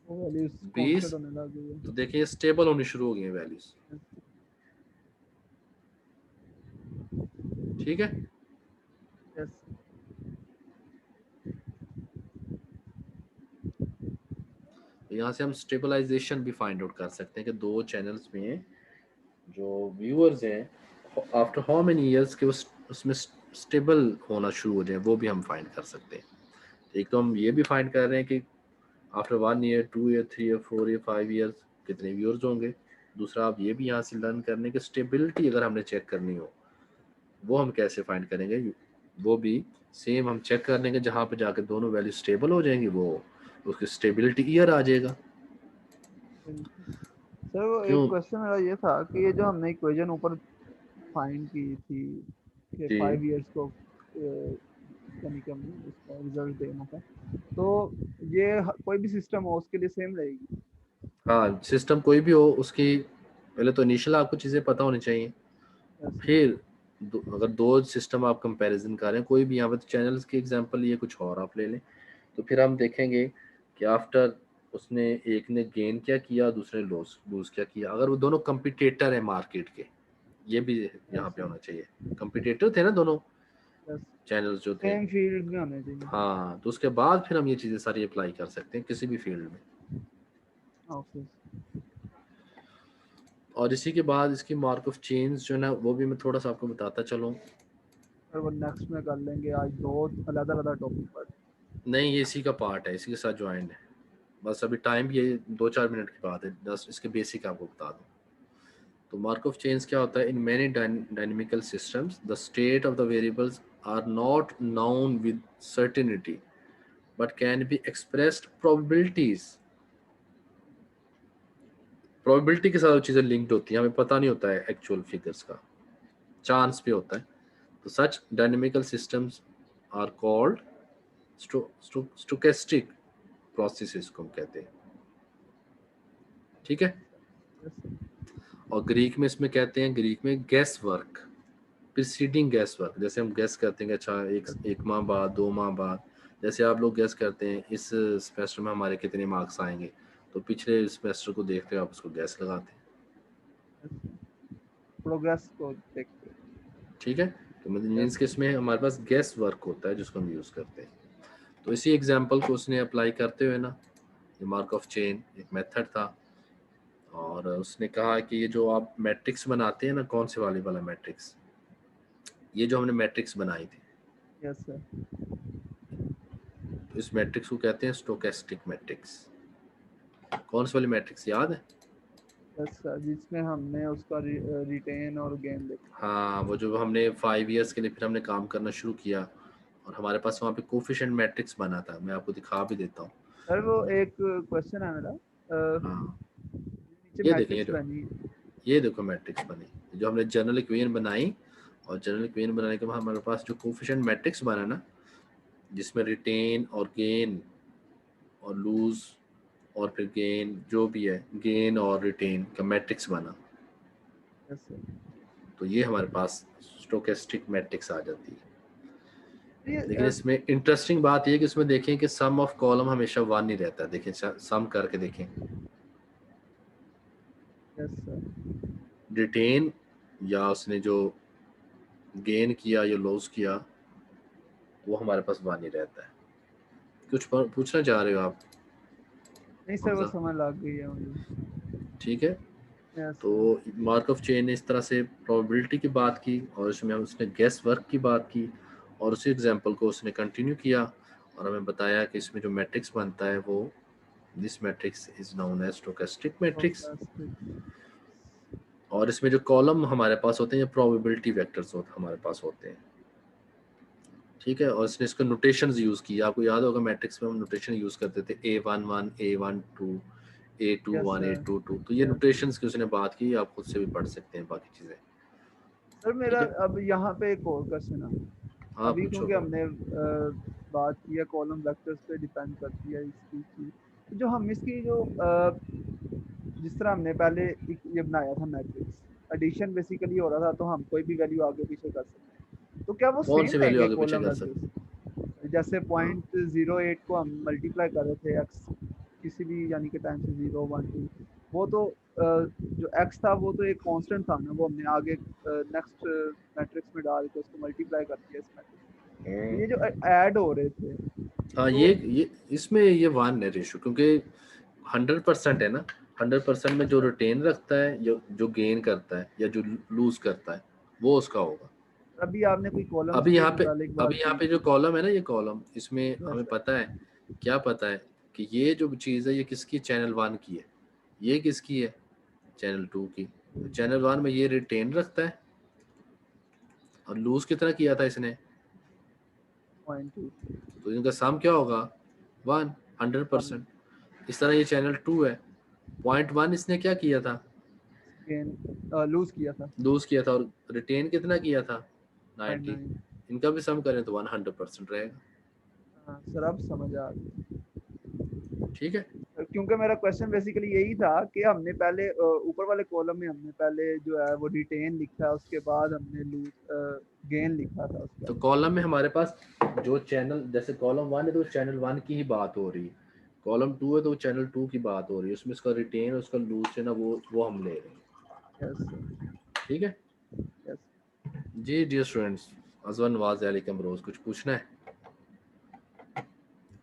वो वैल्यूज 20, कांस्टेंट होने लग गई है। तो देखिए स्टेबल होनी शुरू हो गई है वैल्यूज। ठीक है। Yes. तो यहाँ से हम स्टेबलाइजेशन भी फाइंड आउट कर सकते हैं कि दो चैनल्स में जो व्यूअर्स हैं आफ्टर हाउ मेनी इयर्स के उसमें स्टेबल होना शुरू हो जाए, वो भी हम फाइंड कर सकते हैं। एक तो हम ये भी फाइंड कर रहे हैं कि after 1 year, 2 year, 3 year, 4 year, 5 years कितने व्यूअर्स होंगे। दूसरा आप ये भी यहाँ से लर्न करने की स्टेबिलिटी अगर हमने चेक करनी हो वो हम कैसे फाइंड करेंगे, वो भी सेम हम चेक कर लेंगे। जहाँ पे जाके दोनों वैल्यू स्टेबल हो जाएंगी वो उसकी स्टेबिलिटी ईयर आ जाएगा। सर वो क्यों? एक क्वेश्चन मेरा ये था कि ये जो हमने इक्वेशन ऊपर फाइंड की थी कि जी। 5 इयर्स को यानी कि हमने उसका रिजल्ट देना था, तो ये कोई भी सिस्टम हो उसके लिए सेम रहेगी? हाँ, सिस्टम कोई भी हो उसकी पहले तो इनिशियल आपको चीज़ें पता होनी चाहिए। Yes. फिर अगर दो सिस्टम आप कंपैरिजन कर रहे हैं कोई भी, यहाँ पे तो चैनल्स की एग्जांपल ये कुछ और आप ले लें, तो फिर हम देखेंगे कि आफ्टर उसने एक ने गेन क्या किया, दूसरे ने लूज क्या किया। अगर वो दोनों कंपिटिटर है मार्केट के, ये भी यहाँ पे होना चाहिए। कंपिटिटर थे ना दोनों, यस चैनल्स जो थे। सेम फील्ड में होने चाहिए। हाँ, तो उसके बाद फिर हम ये चीज़ें सारी अप्लाई कर सकते हैं किसी भी फील्ड में। ओके और इसी के बाद इसकी मार्क ऑफ चेंज जो है ना, वो भी मैं थोड़ा सा आपको बताता चलूँ। सर वो नेक्स्ट में कर लेंगे, आज दो अलग-अलग टॉपिक पर। नहीं, ये इसी का पार्ट है, इसी के साथ ज्वाइंट है। बस अभी टाइम ये 2-4 मिनट की बात है, 10 इसके बेसिक आपको बता दूँ। तो मार्क ऑफ चेंज क्या होता है? In many dynamical systems the state of the variables are not known with certainty but can be expressed probabilities. Probability के साथ वो चीज़ें लिंक्ड होती हैं, हमें पता नहीं होता है एक्चुअल फिगर्स का, चांस पे होता है। तो such dynamical systems are called stochastic processes को हम कहते हैं। ठीक है। और ग्रीक में इसमें कहते हैं, ग्रीक में gas work, preceding gas work. जैसे हम गैस करते हैं कि अच्छा एक माह बाद, 2 माह बाद, जैसे आप लोग गैस करते हैं इस सेमेस्टर में हमारे कितने मार्क्स आएंगे, तो पिछले सेमेस्टर को देखते हुए आप उसको गैस लगाते हैं। प्रोग्रेस को देखते हैं। ठीक है। तो मतलब मीन्स कि इसमें हमारे पास गैस वर्क होता है जिसको हम यूज़ करते हैं। तो इसी एग्जाम्पल को उसने अप्लाई करते हुए ना, ये मार्क ऑफ चेन एक मेथड था, और उसने कहा कि ये जो आप मैट्रिक्स बनाते हैं ना, कौन से वाला मैट्रिक्स, ये जो हमने मैट्रिक्स बनाई थी, यस सर। तो इस मैट्रिक्स को कहते हैं स्टोकेस्टिक मैट्रिक्स। कौन सी वाली मैट्रिक्स याद है? यस सर, जिसमें हमने उसका रिटेन और गेन देखा। हाँ, वो जो हमने 5 इयर्स के लिए फिर हमने काम करना शुरू किया, और हमारे पास वहाँ पे कोफिशिएंट मैट्रिक्स बना था, मैं आपको दिखा भी देता हूँ। सर वो एक क्वेश्चन है मेरा, हाँ, नीचे ये देखें, मैट्रिक्स बनी। ये देखो मैट्रिक्स बनी, जो हमने जनरल इक्वेशन बनाई, और जनरल इक्वेशन बनाने के बाद हमारे पास जो कोफिशिएंट मैट्रिक्स बना ना, जिसमें रिटेन और गेन और लूज और फिर गेन जो भी है, गेन और रिटेन का मैट्रिक्स बना, यस सर। तो ये हमारे पास स्टोकेस्टिक मैट्रिक्स आ जाती है। ये लेकिन इसमें इंटरेस्टिंग बात ये है कि इसमें देखें कि सम ऑफ कॉलम हमेशा 1 ही रहता है। देखें, सम करके देखें, यस सर। रिटेन या उसने जो गेन किया या लॉस किया, वो हमारे पास 1 ही रहता है। कुछ पूछना चाह रहे हो आप? नहीं सर, वो हमजा? समझ लग गई है मुझे। ठीक है। यस तो सर। मार्क ऑफ चेन ने इस तरह से प्रोबेबिलिटी की बात की, और इसमें उसने गैस वर्क की बात की, और उसी एग्जांपल को उसने कंटिन्यू किया, और हमें बताया कि इसमें जो मैट्रिक्स बनता है वो, this matrix is known as stochastic matrix. और इसमें जो कॉलम हमारे पास होते हैं, ये प्रोबेबिलिटी वेक्टर्स हमारे पास होते हैं। ठीक है। और इसने इसको नोटेशंस यूज़ किया, आपको याद होगा मैट्रिक्स में हम नोटेशन यूज़ करते थे, A11 A12 A21 A22, तो ये नोटेशंस की उसने बात की, आप खुद से भी पढ़ सकते हैं बाकी चीज़ें। सर मेरा ठीक है। अब यहाँ पे एक और क्वेश्चन है। हाँ, अभी पूछो। क्योंकि हमने बात की है कॉलम वेक्टर्स पे डिपेंड करती है इसकी चीज, तो जो हम इसकी जो जिस तरह हमने पहले ये बनाया था मैट्रिक्स, एडिशन बेसिकली हो रहा था, तो हम कोई भी वैल्यू आगे पीछे कर सकते हैं, तो क्या वो कौन सी सेम वैल्यू रहेंगे आगे पीछे कॉलम कर सकते? वेक्टर्स? जैसे 0.08 को हम मल्टीप्लाई कर रहे थे एक्स किसी भी यानी कि टाइम से 0 1 2, वो तो जो एक्स था वो तो एक कांस्टेंट था ना, वो हमने आगे नेक्स्ट मैट्रिक्स में डाल के उसको मल्टीप्लाई कर दिया इस मैट्रिक्स में। तो ये जो ऐड हो रहे थे, हाँ, तो ये इसमें ये 1 है रेशो, क्योंकि 100% है ना। 100% में जो रिटेन रखता है, जो गेन करता है या जो लूज करता है, वो उसका होगा। अभी आपने कोई कॉलम्स अभी के यहाँ पे मुतालिक बात अभी यहाँ की। पे जो कॉलम है ना, ये कॉलम, इसमें हमें यस पता है, क्या पता है कि ये जो चीज़ है ये किसकी, चैनल 1 की है, ये किसकी है, चैनल 2 की। तो चैनल 1 में ये रिटेन रखता है, और लूज कितना किया था इसने, 0.2 तो इनका सम क्या होगा, 1, 100%। इस तरह ये चैनल 2 है, 0.1 इसने क्या किया था, गेन लूज किया था लूज किया था, और रिटेन कितना किया था, 90। 0.9। इनका भी सम करें तो 100% रहेगा। हाँ सर, अब समझ आ गई। ठीक है। क्योंकि मेरा क्वेश्चन बेसिकली यही था कि हमने पहले ऊपर वाले कॉलम में हमने पहले जो है वो रिटेन लिखा, उसके बाद हमने लूज गेन लिखा था उसके तो बाद। कॉलम में हमारे पास जो चैनल, जैसे कॉलम 1 है तो चैनल 1 की ही बात हो रही है, कॉलम 2 है तो चैनल 2 की बात हो रही है, उसमें उसका रिटेन और उसका लूज है ना, वो हम ले रहे हैं। Yes sir. ठीक है यस। जी। डियर स्टूडेंट्स, अजवन वाज अलैकुम रोज, कुछ पूछना है?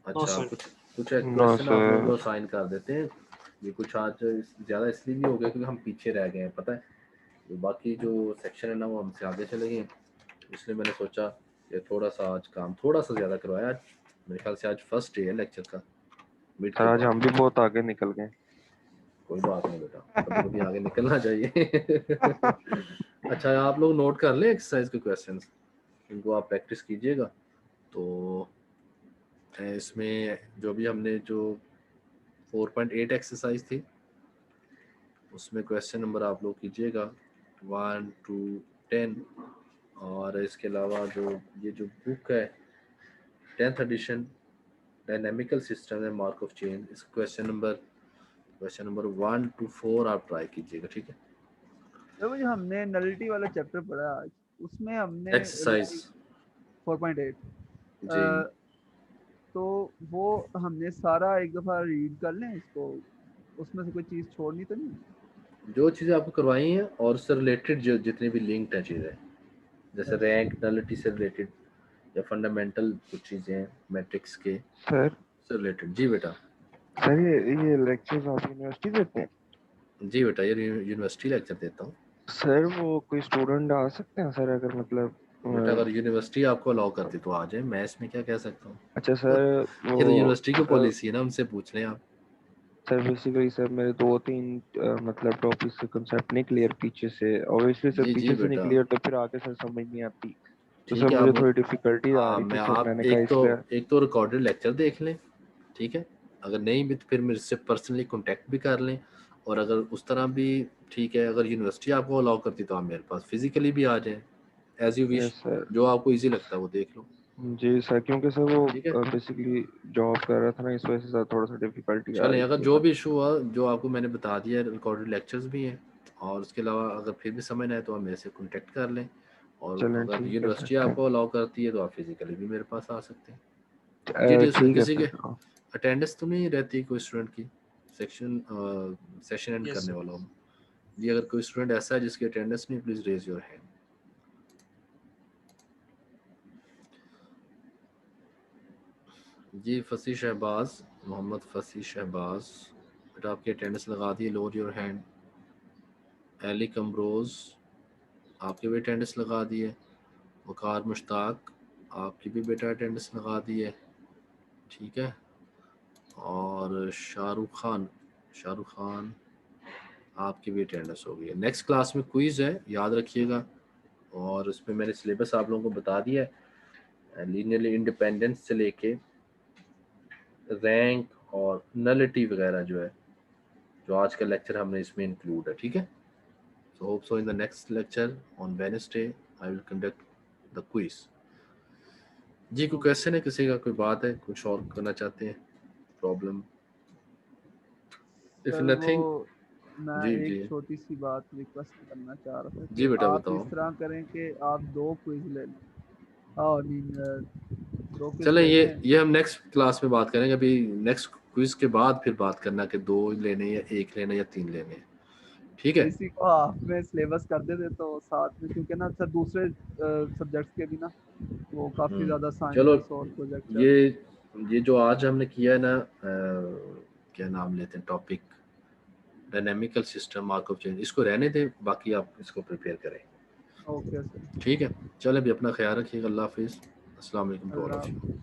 अच्छा sir. कुछ कुछ No, क्वेश्चन आप लोगों को sir. साइन कर देते हैं। ये कुछ आज ज़्यादा इसलिए भी हो गया क्योंकि हम पीछे रह गए हैं, पता है। तो बाकी जो सेक्शन है ना वो हमसे आगे चले गए, इसलिए मैंने सोचा ये थोड़ा सा आज काम थोड़ा सा ज़्यादा करवाया। आज मेरे ख्याल से आज फर्स्ट डे है लेक्चर का, मिड सर के आज बाद। हम भी बहुत आगे निकल गए। कोई बात नहीं बेटा, कभी कभी आगे निकलना चाहिए। अच्छा आप लोग नोट कर लें एक्सरसाइज के क्वेश्चंस, इनको आप प्रैक्टिस कीजिएगा। तो इसमें जो भी हमने जो 4.8 एक्सरसाइज थी उसमें क्वेश्चन नंबर आप लोग कीजिएगा 1 to 10। और इसके अलावा जो ये जो बुक है 10th एडिशन डायनेमिकल सिस्टम है मार्क ऑफ चेन, इस क्वेश्चन नंबर 1 to 4 आप ट्राई कीजिएगा, ठीक है। तो वो जो हमने नलिटी वाला चैप्टर पढ़ा आज, उसमें हमने एक्सरसाइज 4.8 जी तो वो हमने सारा एक दफ़ा रीड कर लें इसको, उसमें से कोई चीज़ छोड़नी तो नहीं? जो चीज़ें आपको करवाई हैं और उससे रिलेटेड जो जितनी भी लिंक्ड हैं चीज़ें, जैसे रैंक नलिटी से रिलेटेड या फंडामेंटल कुछ चीज़ें हैं मैट्रिक्स के सर से रिलेटेड। जी बेटा। सर ये लेक्चर्स आप यूनिवर्सिटी देते हैं? जी बेटा, ये यूनिवर्सिटी लेक्चर देता हूँ। सर वो कोई स्टूडेंट आ सकते हैं सर, अगर मतलब बेटा अगर यूनिवर्सिटी आपको अलाउ करती तो आ जाए, मैं इसमें क्या कह सकता हूँ। अच्छा सर ये तो यूनिवर्सिटी की पॉलिसी है ना, उनसे पूछ लें आप। सर बेसिकली सर मेरे 2-3 मतलब टॉपिक्स के कंसेप्ट नहीं क्लियर पीछे से, ऑब्वियसली सर जी पीछे से नहीं बेटा, क्लियर तो फिर आगे सर समझ नहीं आती, तो ठीक सर है। मुझे आप थोड़ी डिफिकल्टी आ रही मैं थी, सर आप मैंने कहा इसलिए। एक तो रिकॉर्डेड लेक्चर देख लें, ठीक है। अगर नहीं भी तो फिर मेरे से पर्सनली कांटेक्ट भी कर लें, और अगर उस तरह भी ठीक है, अगर यूनिवर्सिटी आपको अलाउ करती तो आप मेरे पास फिजिकली भी आ जाएं, as you wish, yes sir. जो आपको इजी लगता है वो देख लो। जी सर, क्योंकि सर वो ठीक है, बेसिकली जॉब कर रहा था ना, इस वजह से सर थोड़ा सा डिफिकल्टी आ चलें। रही अगर थी। जो भी इशू हुआ जो आपको मैंने बता दिया, रिकॉर्डेड लेक्चर्स भी हैं, और उसके अलावा अगर फिर भी समझ ना आए तो आप मेरे से कांटेक्ट कर लें, और चलें अगर ठीक है सर, यूनिवर्सिटी आपको अलाउ करती है तो आप फिजिकली भी मेरे पास आ सकते हैं। ठीक है किसी के सर। अटेंडेंस तो नहीं रहती कोई स्टूडेंट की? सेशन एंड Yes, करने sir. वाला हूँ जी। अगर कोई स्टूडेंट ऐसा है जिसकी अटेंडेंस नहीं, प्लीज रेज योर हैंड। जी फसी शहबाज, मोहम्मद फसी शहबाज, बेटा आपकी अटेंडेंस लगा दी, लोअर योर हैंड। एली कमरोज, आपकी भी अटेंडेंस लगा दी है। वकार मुश्ताक, आपकी भी बेटा अटेंडेंस लगा दी है, ठीक है। और शाहरुख खान आपकी भी अटेंडेंस हो गई है। नेक्स्ट क्लास में क्विज है, याद रखिएगा, और उसमें मैंने सिलेबस आप लोगों को बता दिया है। लीनियरली इंडिपेंडेंस से लेके रैंक और नलिटी वगैरह जो है, जो आज का लेक्चर हमने इसमें इंक्लूड है, ठीक है। So hope so in the next lecture on Wednesday I will conduct the quiz. जी कोई क्वेश्चन है किसी का, कोई बात है, कुछ और करना चाहते हैं? प्रॉब्लम? इफ सर नथिंग, वो मैं जी एक जी छोटी सी बात रिक्वेस्ट करना चाह रहा था जी कि बेटा आप बताओ। इस तरह करें कि आप 2 क्विज ले लें। आई मीन 2 क्विज चलें ले लें। ये हम नेक्स्ट क्लास में बात करेंगे। अभी नेक्स्ट क्विज के बाद फिर बात करना कि 2 लेने या 1 लेने या 3 लेने, ठीक है। इसी को हाफ में सिलेबस कर देते तो साथ में, क्योंकि ना सर दूसरे सब्जेक्ट्स के भी ना वो काफ़ी ज़्यादा चलो असाइनमेंट्स और प्रोजेक्ट चल ये रहे हैं। ये जो आज हमने किया है ना, क्या नाम लेते हैं topic, dynamical system mark of change, इसको रहने दें, बाकी आप इसको प्रिपेयर करें, ओके सर, ठीक है। चलो अभी अपना ख्याल रखिएगा, अल्लाह हाफिज़, अस्सलाम वालेकुम टू ऑल अल्लाह ऑफ यू। हाफ़िज़।